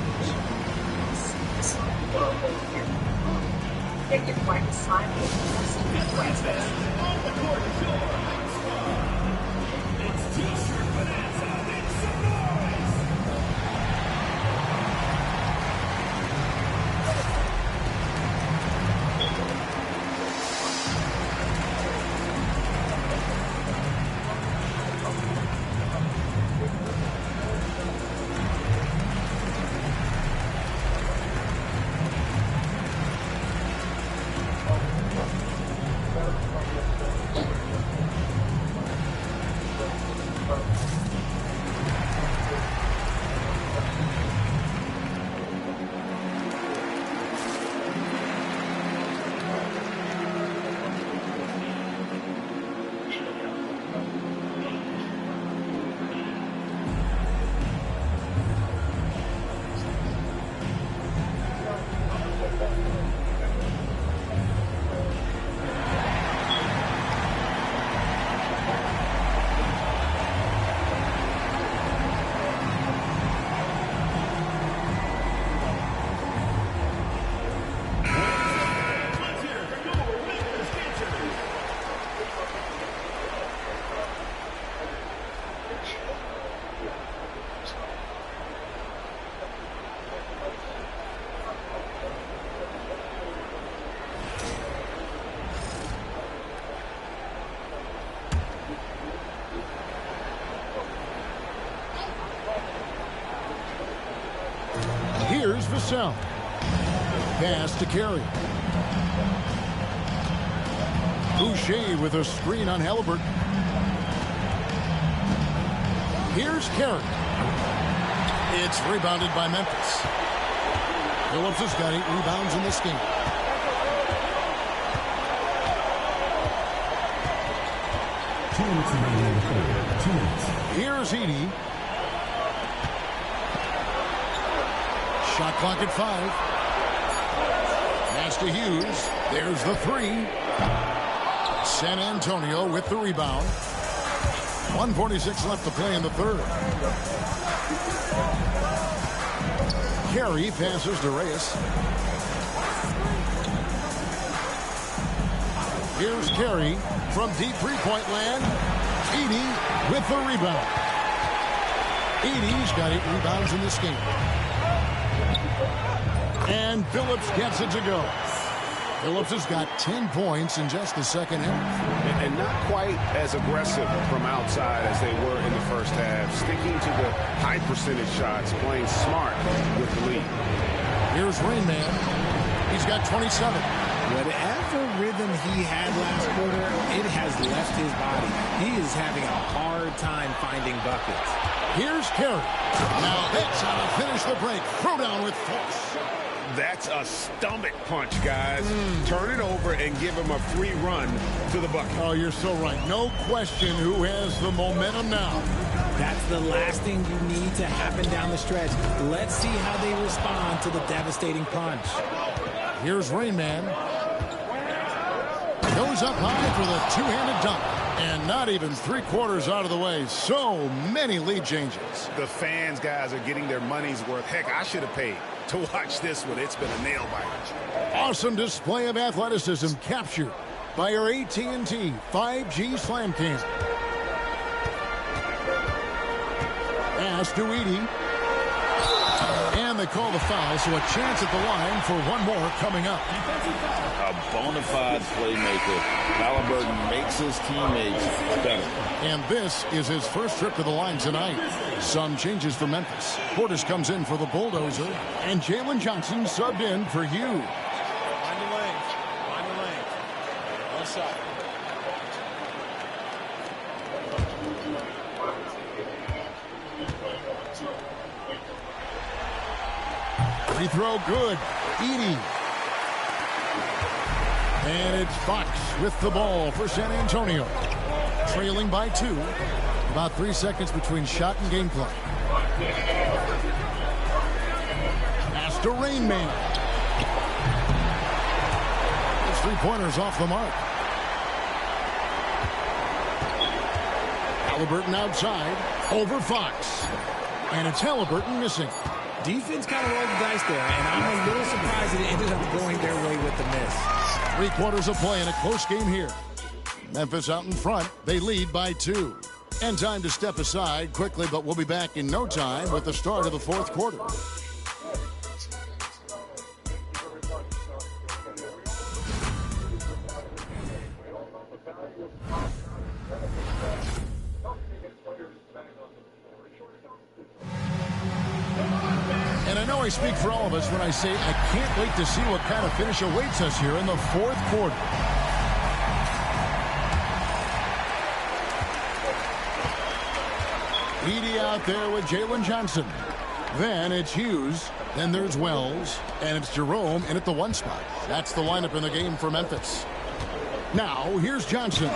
Here's Vassell. Pass to Carey. Boucher with a screen on Halliburton. Here's Carey. It's rebounded by Memphis. Phillips has got 8 rebounds in this game. Here's Edey. Shot clock at 5. Pass to Hughes. There's the 3. San Antonio with the rebound. 1:46 left to play in the third. Carey passes to Reyes. Here's Carey from deep three-point land. Edey with the rebound. Edey's got 8 rebounds in this game. And Phillips gets it to go. Phillips has got 10 points in just the second half. And not quite as aggressive from outside as they were in the first half. Sticking to the high percentage shots, playing smart with the lead. Here's Rain Man. He's got 27. Whatever rhythm he had last quarter, it has left his body. He is having a hard time finding buckets. Here's Carey. Now that's how to finish the break. Throw down with force. That's a stomach punch, guys. Turn it over and give him a free run to the bucket. Oh, you're so right. No question who has the momentum now. That's the last thing you need to happen down the stretch. Let's see how they respond to the devastating punch. Here's Rain Man. Goes up high for the two-handed dunk. And not even 3/4 out of the way. So many lead changes. The fans, guys, are getting their money's worth. Heck, I should have paid to watch this one. It's been a nail-biter. Awesome display of athleticism captured by our AT&T 5G Slam Cam. pass to Edey. And they call the foul, so a chance at the line for one more coming up. A bona fide playmaker. Halliburton makes his teammates better. And this is his first trip to the line tonight. Some changes for Memphis. Portis comes in for the Bulldozer, and Jalen Johnson subbed in for Hughes. Find the lane. Find the lane. One shot. Free throw good. Edey. And it's Fox with the ball for San Antonio. Trailing by 2. About 3 seconds between shot and game clock. Pass to Rain Man. It's 3-pointers off the mark. Halliburton outside. Over Fox. And it's Halliburton missing. Defense kind of rolled the dice there, and I'm a little surprised that it ended up going their way with the miss. 3 quarters of play in a close game here. Memphis out in front. They lead by 2. And time to step aside quickly, but we'll be back in no time with the start of the fourth quarter. And I know I speak for all of us when I say I can't wait to see what kind of finish awaits us here in the fourth quarter. Edey out there with Jalen Johnson. Then it's Hughes. Then there's Wells. And it's Jerome in at the 1 spot. That's the lineup in the game for Memphis. Now, here's Johnson.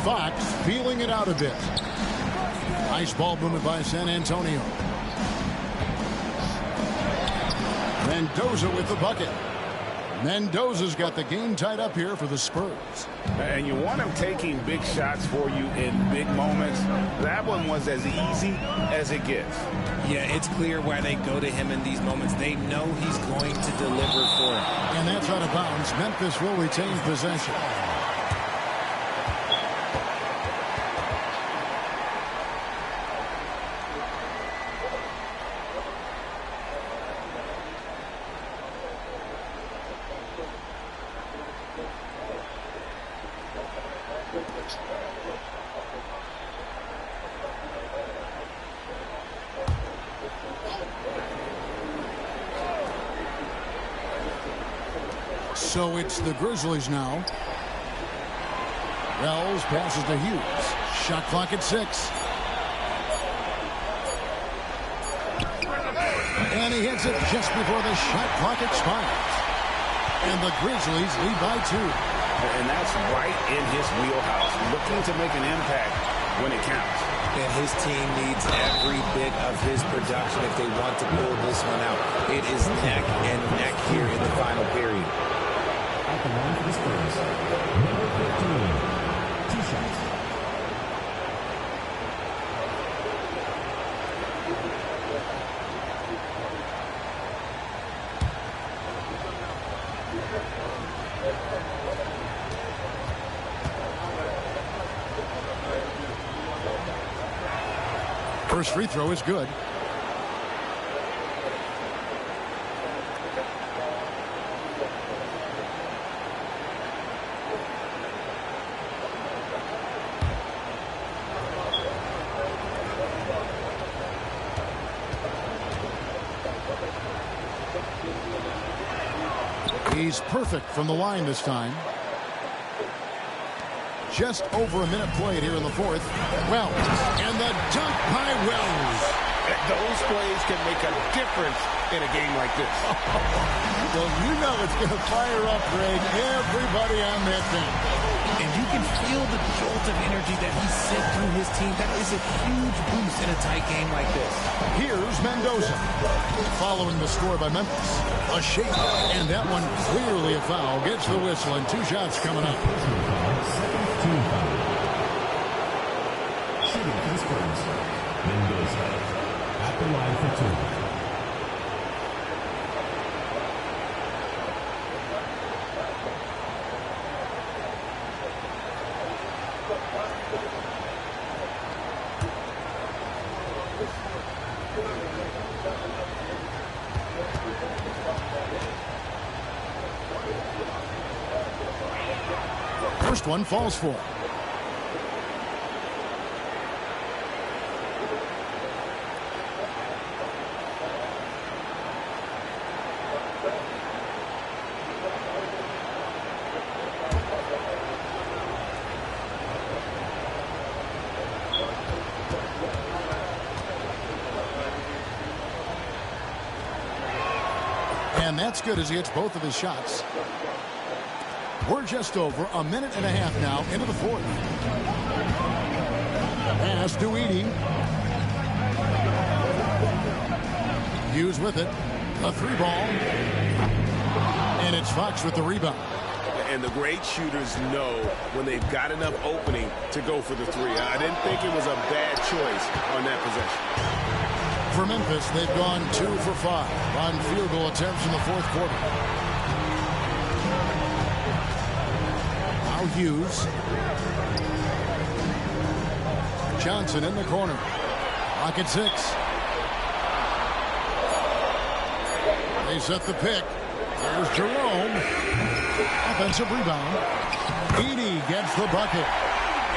Fox feeling it out a bit. Nice ball movement by San Antonio. Mendoza with the bucket. Mendoza's got the game tied up here for the Spurs. And you want him taking big shots for you in big moments. That one was as easy as it gets. Yeah, it's clear why they go to him in these moments. They know he's going to deliver for them. And that's out of bounds. Memphis will retain possession. So it's the Grizzlies now. Wells passes to Hughes. Shot clock at 6. And he hits it just before the shot clock expires. And the Grizzlies lead by 2. And that's right in his wheelhouse. Looking to make an impact when it counts. And his team needs every bit of his production if they want to pull this one out. It is neck and neck here in the final period. At the line for the Spurs, number 15, 2 shots. First free throw is good. He's perfect from the line this time. Just over a minute played here in the fourth. Wells, and the dunk by Wells. Those plays can make a difference in a game like this. Well, you know it's going to fire up, Greg, everybody on that bench. And you can feel the jolt of energy that he sent through his team. That is a huge boost in a tight game like this. Here's Mendoza. Following the score by Memphis. A shake, and that one clearly a foul. Gets the whistle, and 2 shots coming up. Team foul. Shooting for the Spurs, Mendoza. At the line for 2. first one falls for. And that's good as he hits both of his shots. We're just over a minute and a half now into the fourth. Pass to Edie. Hughes with it. A three ball. And it's Fox with the rebound. And the great shooters know when they've got enough opening to go for the three. I didn't think it was a bad choice on that possession. For Memphis, they've gone 2 for 5 on field goal attempts in the fourth quarter. Now Hughes. Johnson in the corner. Pocket 6. They set the pick. There's Jerome. Offensive rebound. Edie gets the bucket.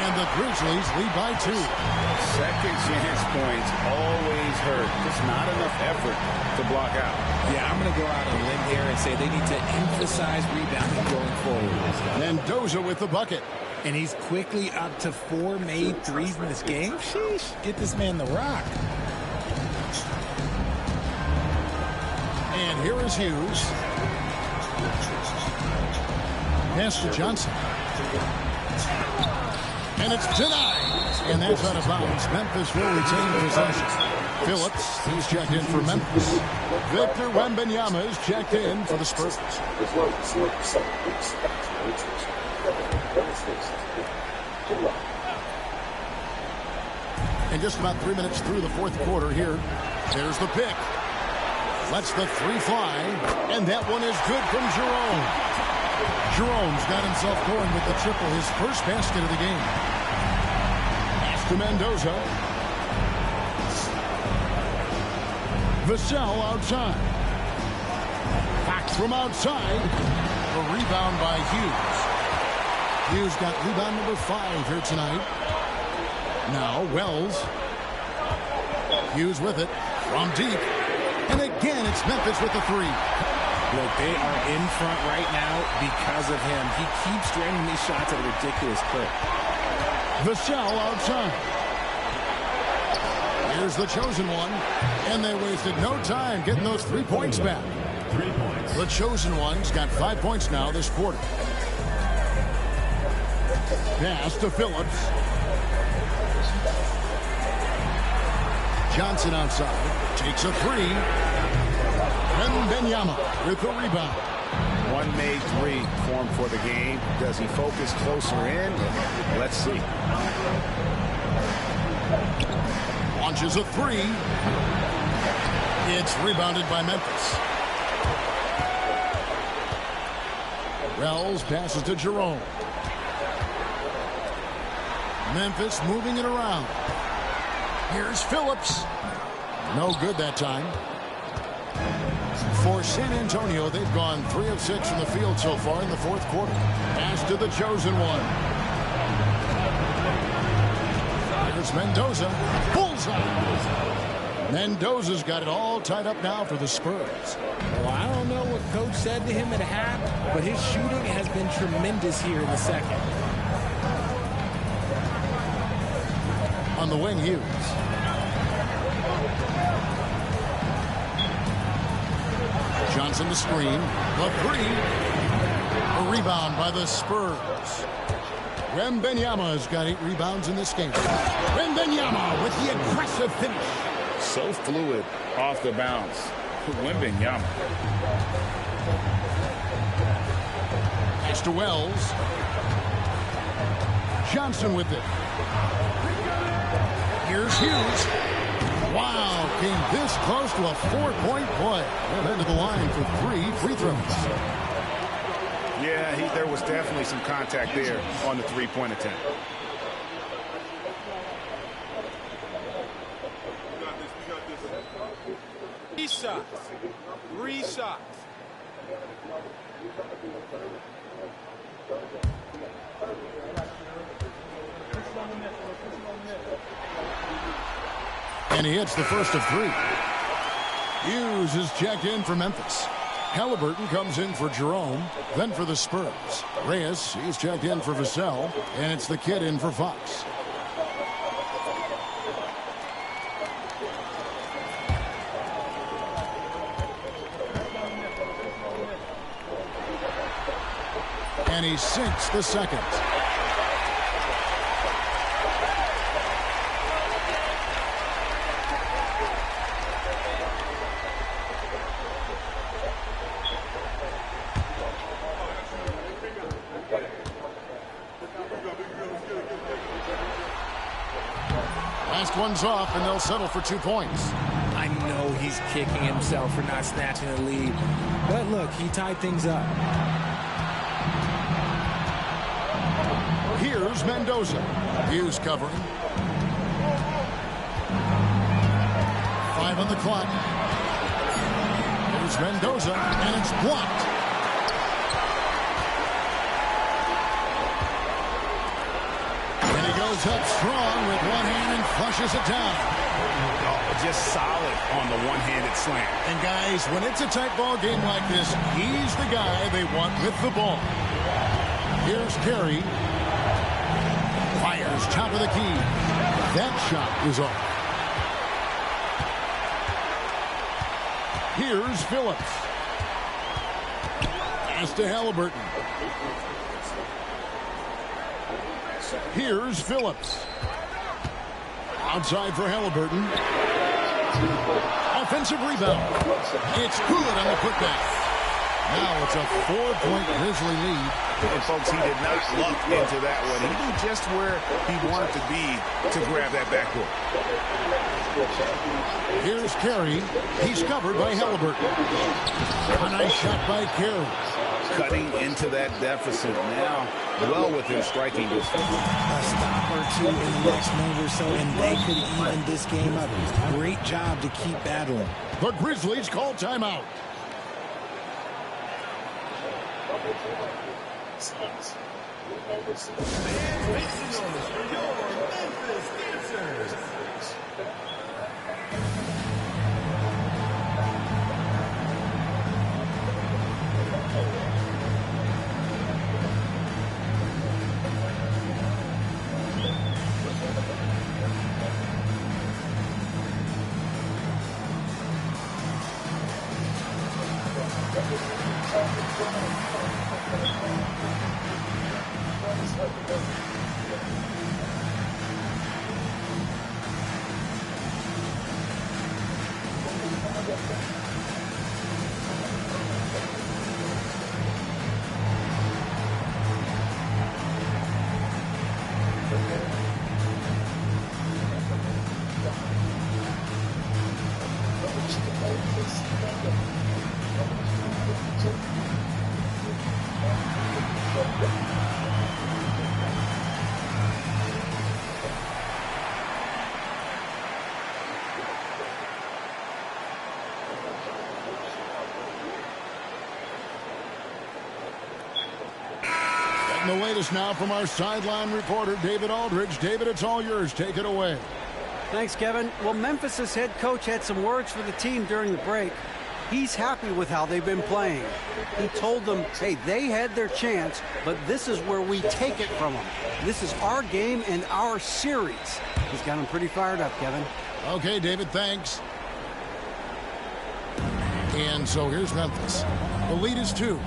And the Grizzlies lead by 2. Second chance points always hurt. Just not enough effort to block out. Yeah, I'm going to go out on a limb here and say they need to emphasize rebounding going forward. Mendoza with the bucket. And he's quickly up to 4 made threes in this game. Sheesh, get this man the rock. And here is Hughes. Pass to Johnson. And it's denied. And that's out of bounds. Memphis will retain possession. Phillips, he's checked in for Memphis. Victor Wembanyama is checked in for the Spurs. And just about 3 minutes through the fourth quarter here. There's the pick. Lets the three fly. And that one is good from Jerome. Jerome's got himself going with the triple, his first basket of the game. Pass to Mendoza. Vassell outside. Fox from outside. A rebound by Hughes. Hughes got rebound number 5 here tonight. Now Wells. Hughes with it from deep. And again, it's Memphis with the three. Look, they are in front right now because of him. He keeps draining these shots at a ridiculous clip. Vassell outside. Here's the chosen one. And they wasted no time getting those 3 points back. 3 points. The chosen one's got 5 points now this quarter. Pass to Phillips. Johnson outside. Takes a three. Wembanyama with the rebound. 1 made 3 formed for the game. Does he focus closer in? Let's see. Launches a three. It's rebounded by Memphis. Wells passes to Jerome. Memphis moving it around. Here's Phillips. No good that time. For San Antonio, they've gone 3 of 6 from the field so far in the fourth quarter. Pass to the chosen one. There's Mendoza. Bullseye. Mendoza's got it all tied up now for the Spurs. Well, I don't know what coach said to him at half, but his shooting has been tremendous here in the second. On the wing, Hughes. Johnson the screen. The three. A rebound by the Spurs. Wembanyama's got 8 rebounds in this game. Wembanyama with the aggressive finish. So fluid off the bounce. Wembanyama. Pass to Wells. Johnson with it. Here's Hughes. Wow, came this close to a 4-point play. They'll head to the line for 3 free throws. Yeah, there was definitely some contact there on the 3-point attempt. Three shots. 3 shots. And he hits the first of 3. Hughes is checked in for Memphis. Halliburton comes in for Jerome, then for the Spurs. Reyes, he's checked in for Vassell, and it's the kid in for Fox. And he sinks the second. Last one's off, and they'll settle for 2 points. I know he's kicking himself for not snatching the lead. But look, he tied things up. Here's Mendoza. Hughes covering. 5 on the clock. Here's Mendoza, and it's blocked. And he goes up strong with one hand and flushes it down. Oh, just solid on the one-handed slam. And guys, when it's a tight ball game like this, he's the guy they want with the ball. Here's Carey. Fires top of the key. That shot is off. Here's Phillips. Pass to Halliburton. Here's Phillips. Outside for Halliburton. Offensive rebound. It's good on the putback. Now it's a 4-point Grizzly lead. And folks, he did not luck into that one. He knew just where he wanted to be to grab that backboard. Here's Carey. He's covered by Halliburton. A nice shot by Carey. Cutting into that deficit now, well within striking distance. A stop or two in the next move or so, and they could even this game up. Great job to keep battling. The Grizzlies call timeout. The latest now from our sideline reporter, David Aldridge. David, it's all yours. Take it away. Thanks, Kevin. Well, Memphis's head coach had some words for the team during the break. He's happy with how they've been playing. He told them, hey, they had their chance, but this is where we take it from them. This is our game and our series. He's got them pretty fired up, Kevin. Okay, David, thanks. And so here's Memphis. The lead is 2.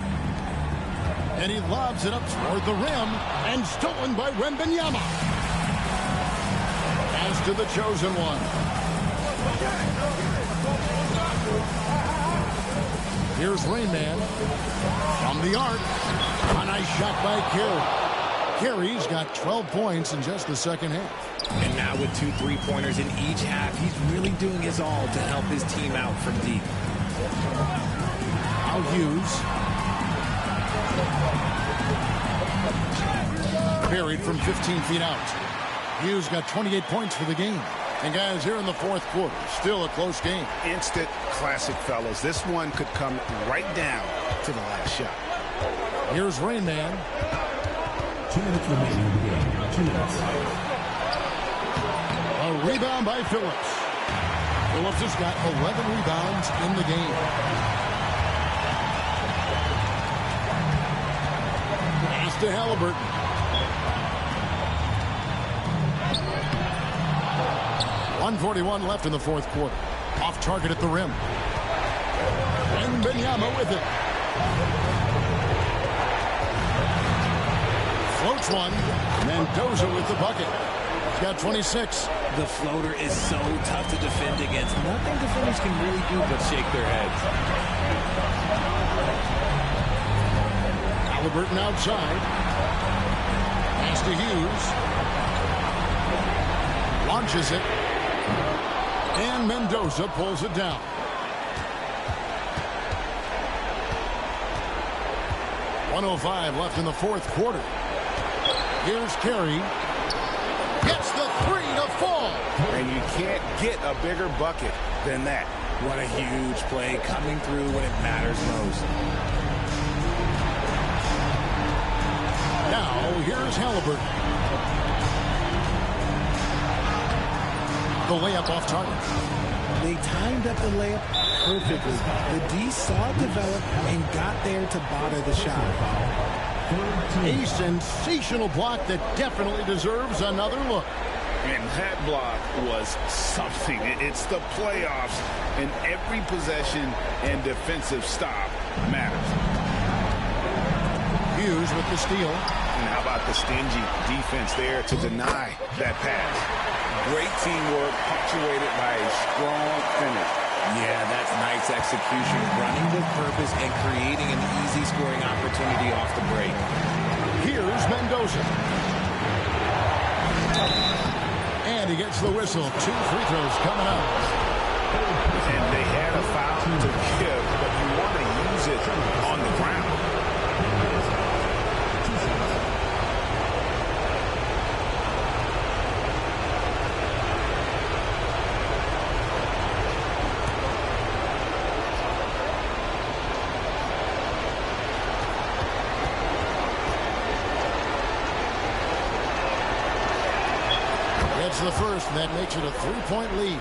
And he lobs it up toward the rim, and stolen by Wembanyama. Pass to the chosen one. Here's Rainman. From the arc. A nice shot by Carey. Carey's got 12 points in just the second half. And now with 2 3-pointers in each half, he's really doing his all to help his team out from deep. Now Hughes. Buried from 15 feet out. Hughes got 28 points for the game. And guys, here in the fourth quarter, still a close game. Instant classic, fellas. This one could come right down to the last shot. Here's Rainman. 2 minutes remaining in the game. 2 minutes. A rebound by Phillips. Phillips has got 11 rebounds in the game. Pass to Halliburton. .141 left in the fourth quarter. Off target at the rim. And Wembanyama with it. Floats one. Mendoza with the bucket. He's got 26. The floater is so tough to defend against. Nothing defenders can really do but shake their heads. Halliburton outside. Pass to Hughes. Launches it. And Mendoza pulls it down. .105 left in the fourth quarter. Here's Carey. Gets the three to fall. And you can't get a bigger bucket than that. What a huge play coming through when it matters most. Now, here's Halliburton. The layup off target. They timed up the layup perfectly. The D saw it develop and got there to bother the shot. A sensational block that definitely deserves another look. And that block was something. It's the playoffs, and every possession and defensive stop matters. Hughes with the steal. And how about the stingy defense there to deny that pass? Great teamwork punctuated by a strong finish. Yeah, that's nice execution, running with purpose and creating an easy scoring opportunity off the break. Here's Mendoza. And he gets the whistle. 2 free throws coming up. And they had a foul to give, but you want to use it on the ground. The first, and that makes it a 3-point lead.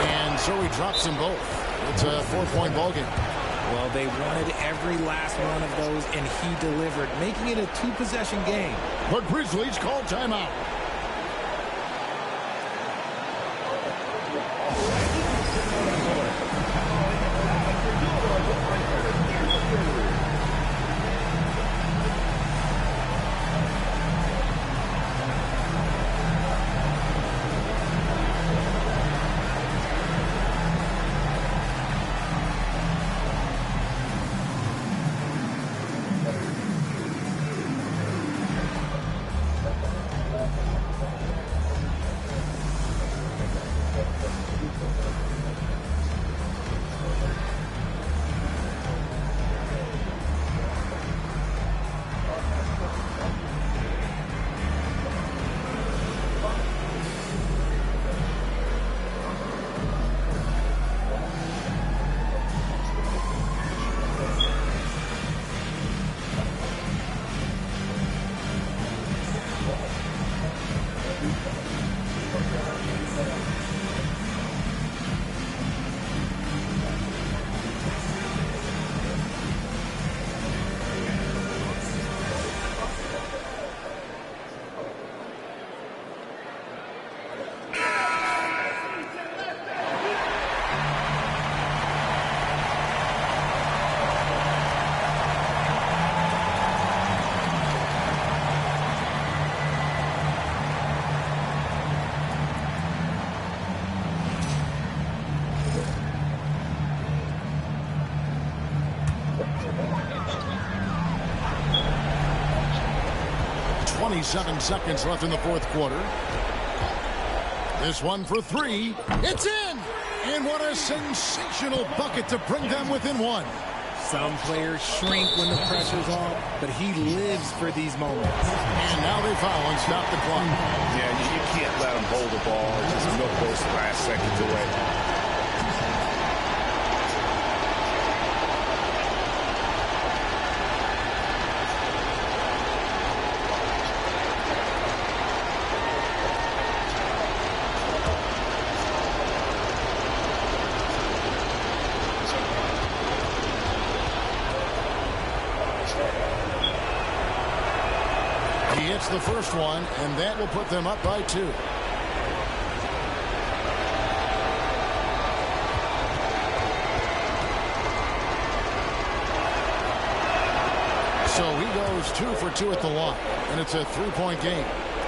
And so he drops them both. It's a 4-point ballgame. Well, they wanted every last one of those, and he delivered, making it a 2-possession game. The Grizzlies call timeout. .27 seconds left in the fourth quarter. This one for three. It's in! And what a sensational bucket to bring them within one. Some players shrink when the pressure's on, but he lives for these moments. And now they foul and stop the clock. Yeah, you can't let him hold the ball or just milk those last seconds away. He hits the first one, and that will put them up by 2. So he goes 2 for 2 at the line, and it's a 3-point game.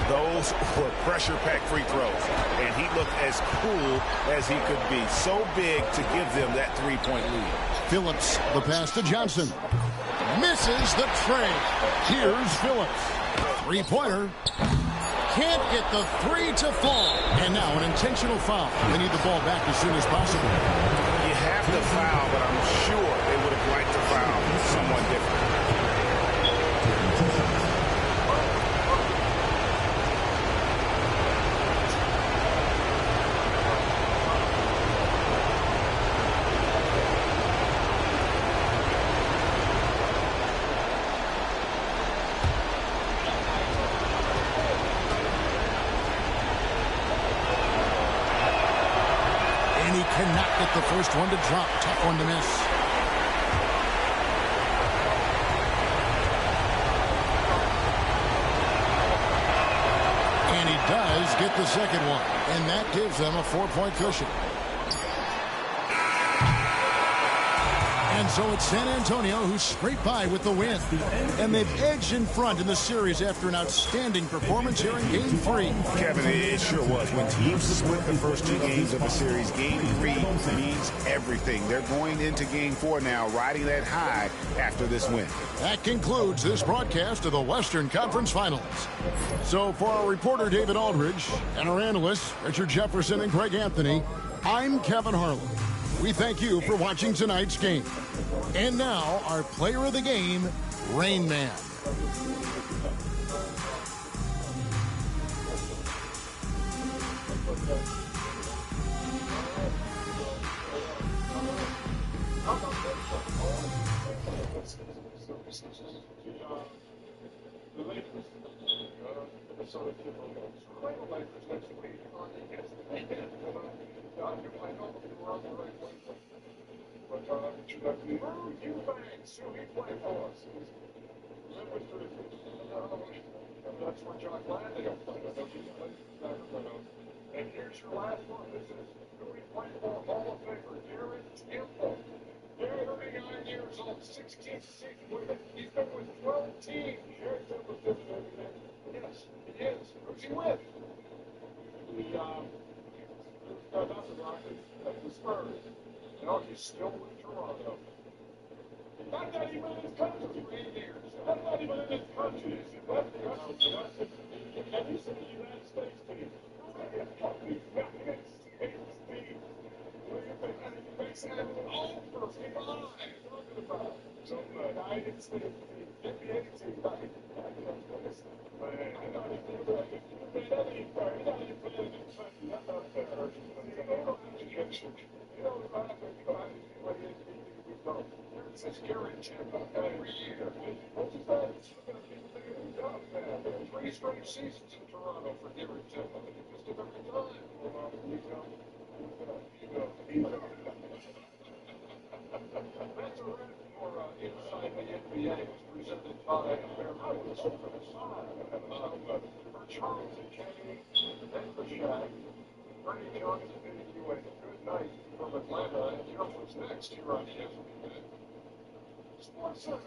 Those were pressure-packed free throws, and he looked as cool as he could be. So big to give them that 3-point lead. Phillips, the pass to Johnson. Misses the tray. Here's Phillips. Three-pointer. Can't get the 3 to fall. And now an intentional foul. They need the ball back as soon as possible. You have to foul, but I'm sure they would have liked to foul someone different. Cannot get the first one to drop. Tough one to miss. And he does get the second one. And that gives them a 4-point cushion. And so it's San Antonio who scraped by with the win. And they've edged in front in the series after an outstanding performance here in Game 3. Kevin, it sure was. When teams split the first 2 games of the series, Game 3 means everything. They're going into Game 4 now, riding that high after this win. That concludes this broadcast of the Western Conference Finals. So for our reporter, David Aldridge, and our analysts, Richard Jefferson and Greg Anthony, I'm Kevin Harlan. We thank you for watching tonight's game. And now, our player of the game, Rain Man. That's where John Gladale played. And here's your last one. This is who we played for, Hall of Famer, Jared Temple. Jared, 39 years old, 16th season with it. He's been with 12 teams. Jared Temple's been with everything. Yes, he is. Who's he with? The Spurs. You know, he's still with Toronto. Not that even in his country. 3 years. Not even in his country. Have you seen the United States team? The United States team. What do you think? He makes it all first. Talking about some United States team. NBA team. Right? I know he's doing that. He's not even playing in the country. That's not fair. You know how to do what we don't. Says Jared Temple every year. What's his name? 3 straight seasons in Toronto for Jared Temple. He missed it every time. That's a wrap for Inside the NBA. It was presented by American for Charles and Kenny and for Shaq. Bernie Johnson bidding you a good night from Atlanta. And Jeff was next here on ESPN. Sports Center.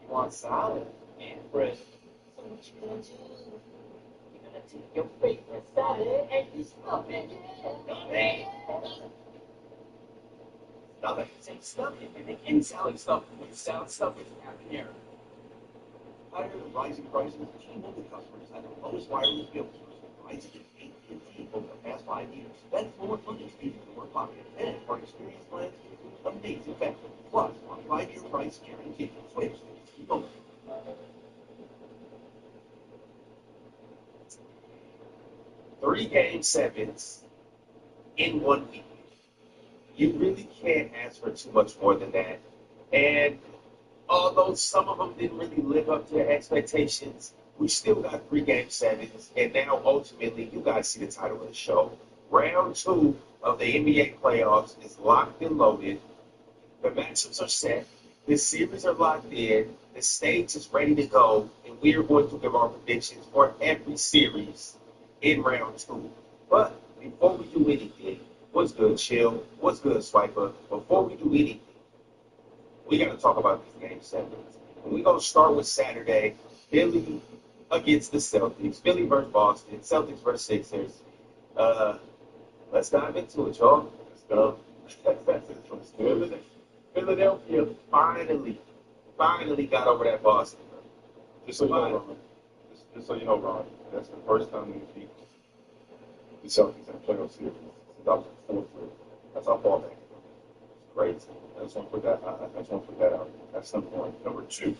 You want salad and bread? So what you gonna do? You're gonna take your favorite salad and you stuff it in. Now that same stuff, if you make any sounding stuff, with sound stuff, it's happening here. Higher than rising prices, T-Mobile customers have the lowest wireless bills versus rising AT&T over the past 5 years. That's lower funding speeds in your pocket. And our experience plans include amazing benefits. Plus, our 5-year price guarantee. Switch to T-Mobile. 3 Game 7s in 1 week. You really can't ask for too much more than that. And although some of them didn't really live up to their expectations, we still got 3 Game 7s. And now, ultimately, you guys see the title of the show. Round 2 of the NBA playoffs is locked and loaded. The matchups are set. The series are locked in. The stage is ready to go. And we are going to give our predictions for every series in round 2. But before we do anything, what's good, Chill? What's good, Swiper? Before we do anything, we got to talk about these Game 7s. And we're going to start with Saturday. Philly against the Celtics. Philly versus Boston. Celtics versus Sixers. Let's dive into it, y'all. Let's go. Philadelphia finally got over that Boston. Just so you know, Ron, that's the first time we beat the Celtics in a playoff series since I was in 4th grade. That's how far back it goes. It's crazy. I just want to put that out. That's number one. Number two,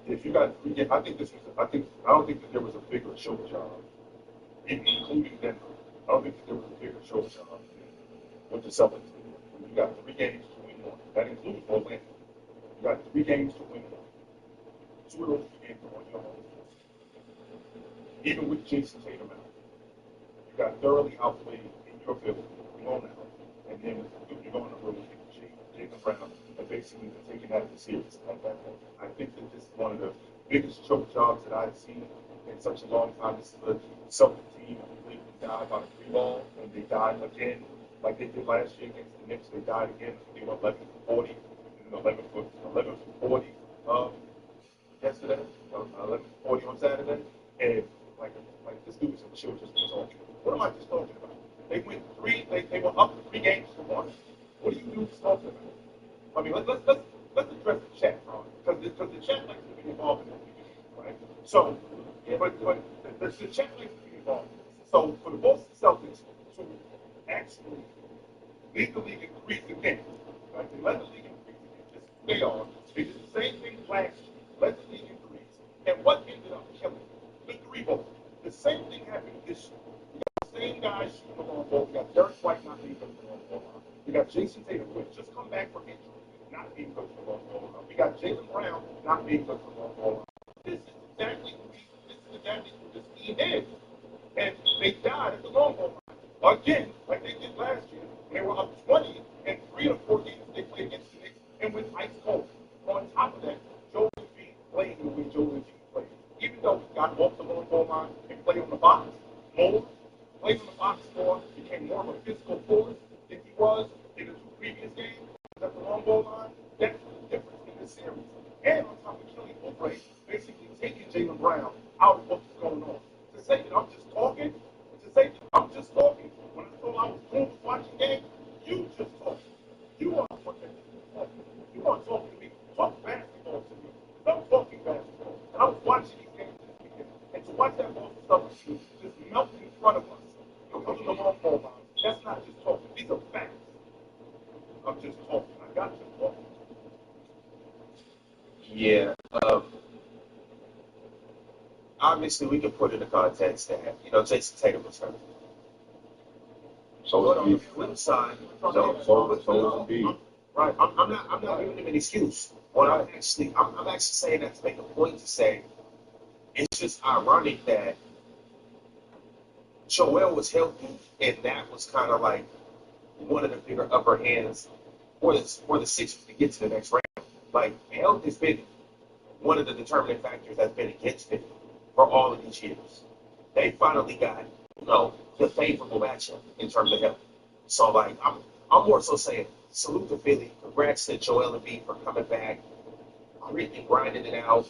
if you got, I don't think that there was a bigger show job, including Denver. I don't think that there was a bigger show job with the Celtics. You got 3 games to win 1. That includes Orlando. You got 3 games to win 1. 2 of those 3 games are on your home. Even with Jason Tatum out, you got thoroughly outplayed in your field. You're going out, and then you're going to road with Jacob Brown, and basically taking that to the series at that point. I think that this is one of the biggest choke jobs that I've seen in such a long time. This is the Celtic team who completely died by the 3 ball, and they died again like they did last year against the Knicks. They died again. They were 11 for 40, and 11 for 40 yesterday, 11 for 40 on Saturday, and like this dude is a chill just talking. What am I just talking about? They went 3. They were up 3 games to 1. What do you do just talking about? I mean, let's address the chat, Ron, because the chat likes to be involved in this, right? So, yeah, but the chat likes to be involved. So for the Boston Celtics to actually lead the league in threes again, right? They led the league in threes again. They are. They did the same thing last year. Led the league in threes. And what ended up killing the 3 ball? The same thing happened this year. We got the same guys shooting the long ball. We got Derek White not being good for the long ball line. We got Jason Tatum, who had just come back from injury, not being good for the long ball line. We got Jaylen Brown not being good for the long ball line. This is exactly who this team is. And they died at the long ball line. Again, like they did last year. They were up 20 and 3 or 4 games they played against the Knicks and went ice cold. On top of that, Joel Embiid playing the way Joel Embiid played. Even though he got off the long ball line and played on the box more, played on the box more, became more of a physical force than he was in the 2 previous games at the long ball line. That's the difference in this series. And on top of Kelly Oubre basically taking Jaylen Brown out of what's going on. To say that I'm just talking, when I thought I was doing was watching games, you just talking. You are talking. You are talking to me. Talk basketball to me. I'm talking basketball. And I was watching these games this weekend. And to watch that Boston Celtics team just melt in front of us because of the long ball line, that's not just talking. These are facts. I'm just talking. I got you talking. Yeah. Obviously, we can put in the context that, Jason Tatum was hurt. But on the flip side, right? I'm not giving him an excuse. I'm actually saying that to make a point to say it's just ironic that Joel was healthy, and that was kind of like one of the bigger upper hands for the Sixers to get to the next round. Like health has been one of the determining factors that's been against it for all of these years. They finally got the favorable matchup in terms of health. So like I'm more so saying salute to Philly. Congrats to Joel Embiid for coming back, really grinding it out.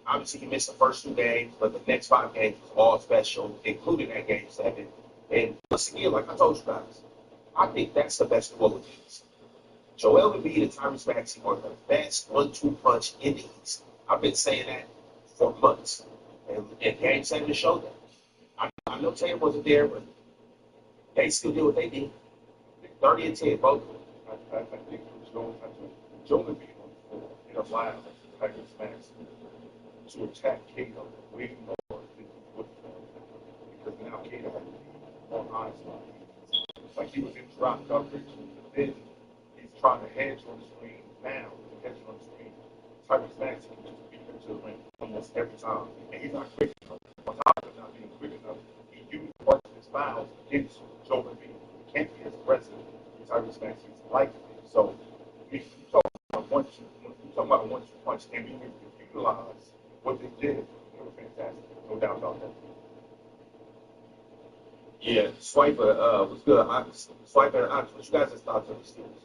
Obviously, he missed the first 2 games, but the next 5 games was all special, including that Game 7. And once again, like I told you guys, I think that's the best qualities. Joel Embiid and Tyrese Maxey are the best 1-2 punch in the East. I've been saying that for months. And Game 7 showed that. I know Tatum wasn't there, but they still did what they did. 30 and 10, both. I think Joel Embiid on the floor, it allowed Tyrese Maxey to attack Kato way more than he would have. Because now Kato had on Einstein. Like he was in drop coverage, then he's trying to hedge on the screen. Now, he's hedging on the screen. Tyrese Maxey can just beat him to the ring almost every time. And he's not quick enough. On top of not being quick enough, he used parts of his fouls against Joel Embiid. He can't be as aggressive as Tyrese Maxey is like to be. So, if you talk about a 1-2 punch, and we utilize what they did, they were fantastic. No doubt about that. Yeah, Swiper was good. Swiper and Ox, what you guys' thoughts on the series?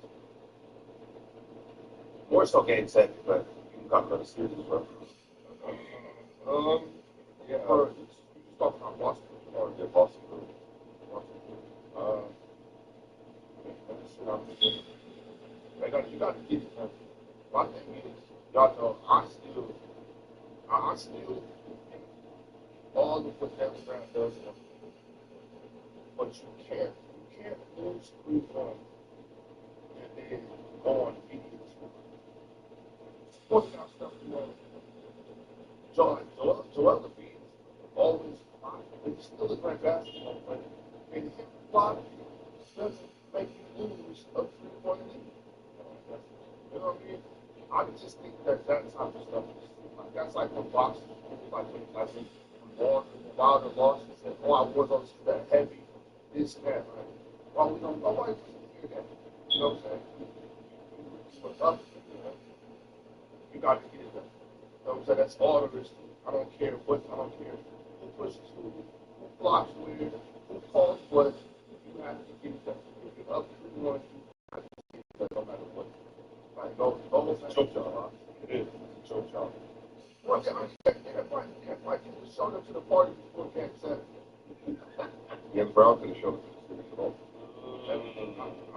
More so Game 7, but you can talk about the series as well. Yeah, you just talking about Boston, or Boston. You got to get it done. My thing is, y'all know, I still think all of what Kevin Brown does, but you can't lose 3-1 and then go on immediately. Pointing out stuff to Joel Embiid always fine, but he's still a great basketball player. And him blocking doesn't make you lose a 3-1 lead. You know what I mean? I just think that type of stuff is like, that's like when boxers, like when Wilder lost and said, oh, I wore those that heavy, this and that, right? Well, we don't, nobody doesn't hear that. You know what I'm saying? What's up? You got to get it done. You know what I'm saying? That's all there is to it. I don't care who pushes who blocks where, who calls what, you have to get it done. If you're up 3-1, you have to get it done no matter what. Like, almost a choke job. It is. It's a choke job. Well, like he just showed up to the party before Game 7. Yeah, Brown could have showed up to the series at all. I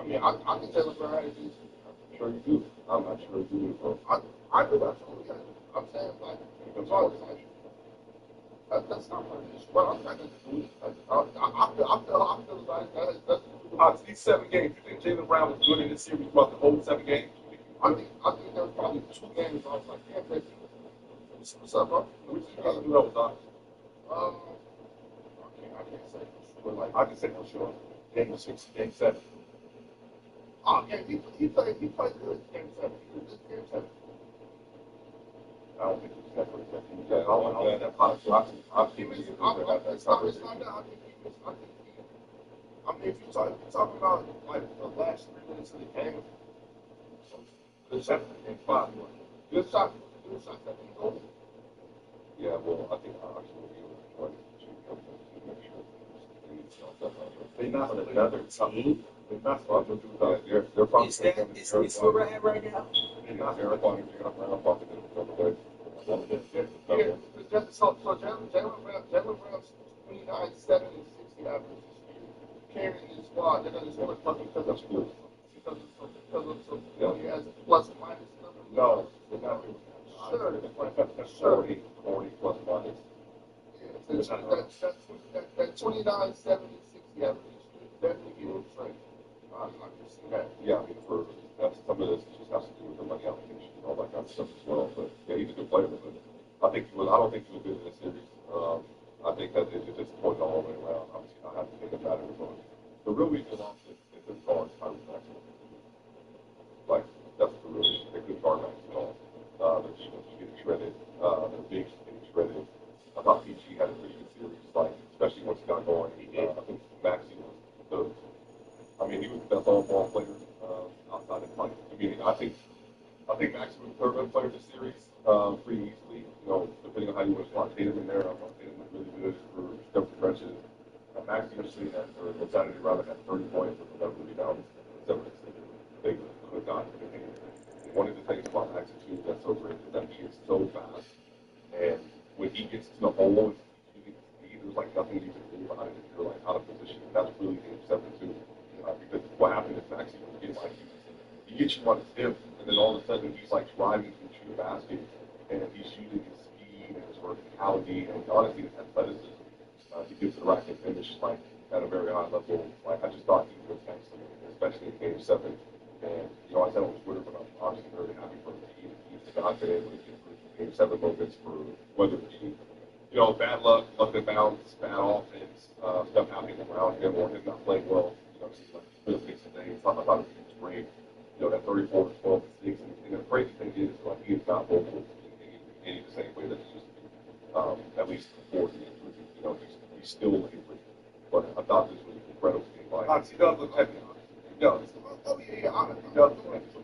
mean, I think Jaylen Brown had a decent. I'm sure you do. I'm not sure you do, bro. I do absolutely. I'm saying, like, that's not my issue. Well, I'm not going to do it. I feel like that's these 7 games. You think Jaylen Brown was good in this series throughout the whole 7 games? I think there was probably 2 games I was like, damn, what's up, bro? Which game you know, Doc? I can't say for sure. Like, I can say for sure. Game 6, Game 7. Oh, yeah, he played good Game 7. He was good Game 7. I don't think he's that good. I don't know that part. It's not that. I mean, if you're talking about like the last 3 minutes of the game, good shot in 5. Good shot that he goes. Yeah, well, I think I actually will be able to join They're not another team. They're not supposed to do that. They're probably is where we're at right now? They're not. They're probably going to so Jaylen Brown's 29, 7, and 60 average this year. Carrying his squad. They're going to score as much because of schools. Because he has plus and minus numbers. No, they're not. Sure. That's 40 plus minus. Yeah, that 29, 7, and 60 average is definitely getting trade. I can see that. Yeah, I mean, that's some of this just has to do with the money allocation and all that kind of stuff as well. But yeah, he's a good player. But I don't think he was good in this series. I think that it's disappointing all the way around. Obviously, not having to think about it. The real reason why is the guards Tyrese Maxey. Like, that's the real reason. They couldn't guard Maxey at all. The defense was getting shredded. The bigs were getting shredded. I thought PG had a pretty good series, like, especially once he got going. I think Maxey was he was the best all-ball player outside of Mike. I think Maxey was the third best player this series pretty easily. You know, depending on how you want to slot Tatum in there, I thought Tatum was really good for stuff for stretches. Maxey was sitting at on Saturday rather had 30 points with 11 rebounds, 7 assists. They could have gotten anything. One of the things about Maxey too that's so great is that he is so fast, and when he gets to the hole, there's like nothing you can do about it if you're like out of position. That's really the exception too. Because what happened is actually he gets you on his hip, and then all of a sudden he's like driving into the basket, and he's using his speed and his verticality and honestly his athleticism to get to the rack and finish like at a very high level. Like I just thought he was excellent, especially in Game 7. And I said on Twitter, but I'm obviously very happy for him. He's not been able to get through Game 7 moments for whether it be bad luck, luck and bounce, bad offense, stuff happening around him or him not playing well. Just like really fix the thing. I thought it was great. That 34 to 12 to 6. And the crazy thing is, like, he is not vocal in any the same way that he used to be, at least before the injury. He's still looking great. But I thought this was an incredible game. Like, he does look heavy. He does. Oh, yeah, he does look heavy. He's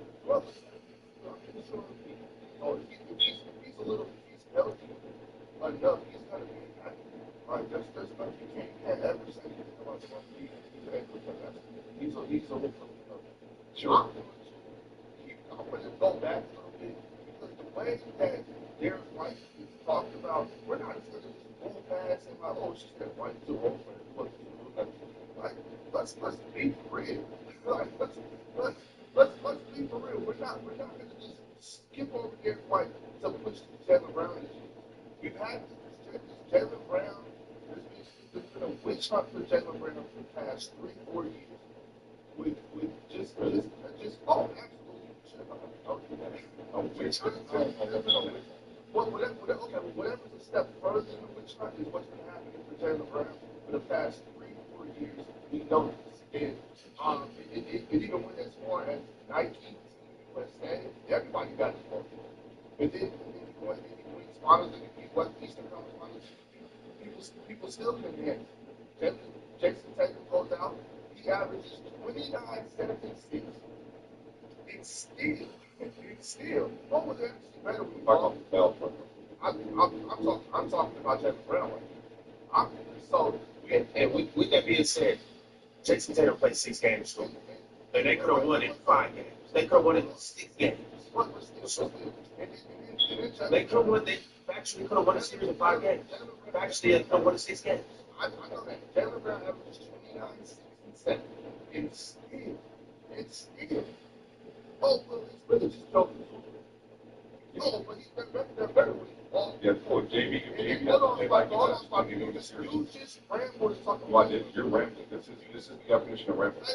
healthy enough. He's going to be happy. Like, there's nothing you can't ever say anything about somebody. He's a little sure. I want to go back a little bit because the way that Derek White is talked about, we're not just going to just move past and like, oh, she's that White too old for it. Like, let's be for real. Like, let's be for real. We're not going to just skip over Derek White to push Jaylen Brown issue. We've had this Jaylen Brown. There's been a witch hunt for Jaylen Brown for the past 3-4 years. With just oh, absolutely. Whatever's a step further than the witch hunt is what's been happening for Jaylen Brown for the past 3-4 years. We know this. And it even went as far as Nike, USA, everybody got involved. And then when he's finals in the Western Conference Finals, people still couldn't handle it. Jason Tatum goes out. He averages 29, 7, and 6. It's still. What was actually better when you talk about the bell? I'm talking about Jaylen Brown right now. And with that being said, Jason Tatum played 6 games too. And they could have won in 5 games. They could have won in 6 games. They could have won. They actually could have won a series in 5 games. Actually, they could have won in 6 games. I know that. Jaylen Brown averages 29, 6, and 7. It's still. Oh, well, it's really just joking. Oh, but he's better when he's off. Yeah, poor JB. You just rambled and talking about it. You're rambling. This is the definition of rambling.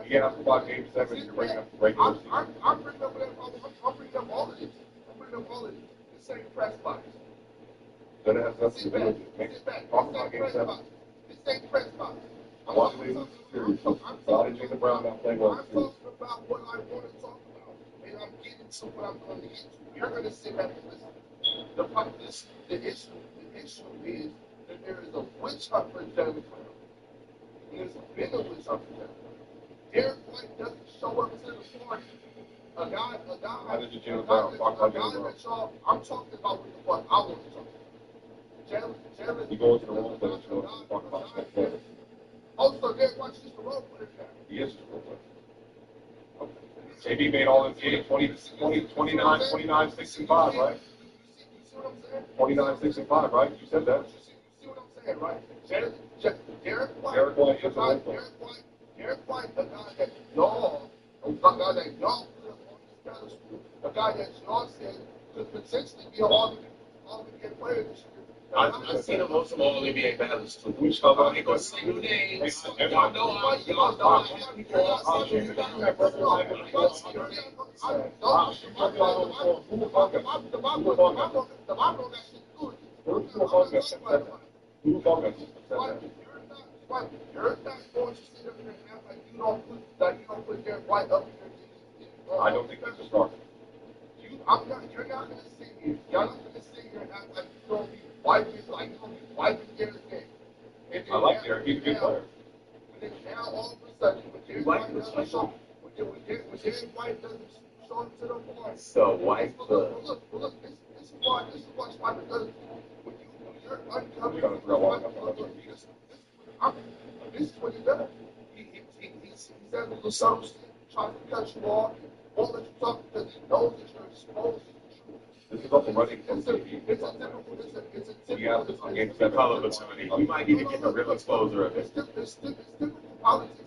You have to watch Game 7 and bring up the regular season. I'm bringing up all of this. This ain't press box. That has nothing to do with it. Talk about Game 7. This ain't press box. I'm talking about what I want to talk about, and I'm getting to what I'm going to get to. You're going to sit back and listen. The issue is that there is a witch hunt for Jaylen Brown. There's been a witch hunt for Jaylen Brown. Derek White doesn't show up to the party. I'm talking about what I want to talk about. Jaylen. You go to the wrong place. You know talk about that. Also, Derek White's just a role player now. He is just a role player. JB made all his games 29, 6, and 5, right? You see what I'm saying? 29, 6, and 5, right? You said that. You see what I'm saying, right? Derek White, a guy that y'all put up on this pedestal, a guy that y'all said could potentially be an all-NBA player this year. I've seen him on some All-NBA battles too. I ain't gonna say no names. Y'all know I have people. You're not going to sit up here and act like you don't put Derek White up here. I don't think that's a start. You're not going to sit here. Y'all not going to sit here and act like you don't be wiping Derek's game. I like Derek. He's a good player. And then now all of a sudden, when Derek White doesn't show up to the bar, so White. Look, this is why Spider does it. When you're uncovering, this is what he does. He says a little something, trying to cut you off, won't let you talk because he knows that you're exposed to the truth. This is up and running. It's a typical game 7 call of opportunity. We might need to get the real exposure of it. It's typical politics.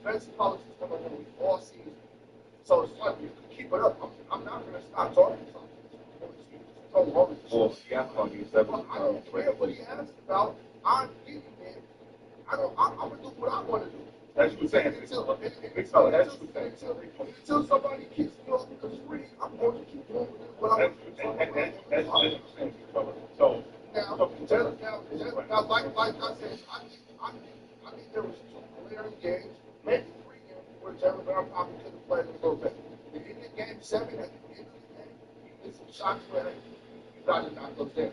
Fantasy politics come on all season. So it's like you can keep it up. I'm not going to stop talking about it. Well, he asked about you. I don't care what he asked about. I'm getting there. I'm going to do what I want to do. As you were saying, until somebody kicks me off the screen, I'm going to keep doing what I want to do. So now, like I said, I think there was 2 glaring games, maybe 3 games, where Jalen Brown probably could have played a little bit. In the game 7, at the end of the game, he missed some shots where he got to knock those down.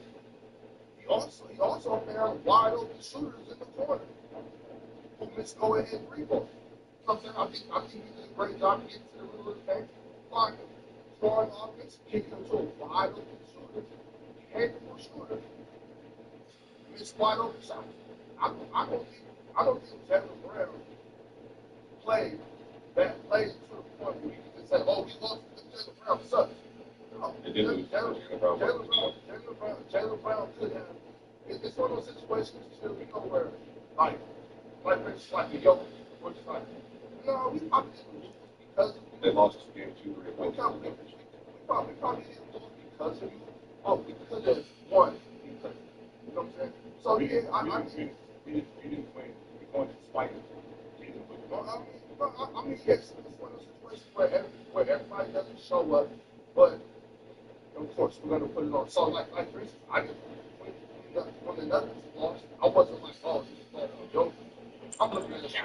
He also found wide open shooters in the corner who missed go-ahead 3 balls. I think he did a great job getting to the middle of the paint, blocking, scoring offense, kicking him to a wide open shooter, capable shooter, missed wide open shots. I don't think Jalen Brown played to the point where you can just say, oh, we lost because Jalen Brown sucks. No, Jalen Brown could have. It's one of those situations too, where like for instance, like the Jokic, which is like, no, we probably didn't lose because of you. They lost game 2 or 3. We probably didn't lose because of you. Oh, we could have won because, you know what I'm saying? So we didn't win. We're going to spite it. I mean, yes, it's one of those situations where everybody doesn't show up, but of course we're going to put it on. So like for instance, I just when the Nuggets lost, I wasn't like, oh, this is bad. I'm looking at it. You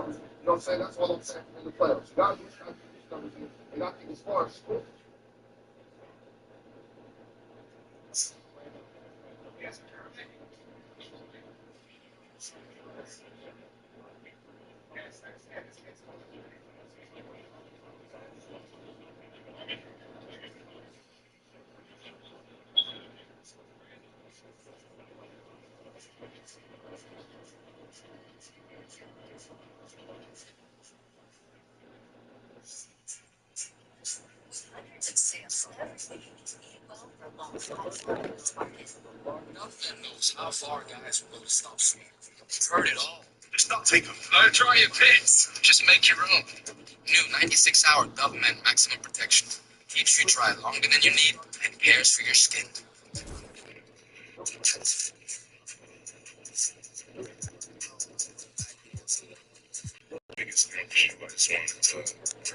know what I'm saying? That's all I'm saying in the playoffs. You got to do these numbers, and I think as far as score. Nothing knows how far guys will go to stop swinging. You've heard it all. Just not take them. Try your pits. Just make your own. New 96-hour Doveman Maximum Protection. Keeps you dry longer than you need and cares for your skin.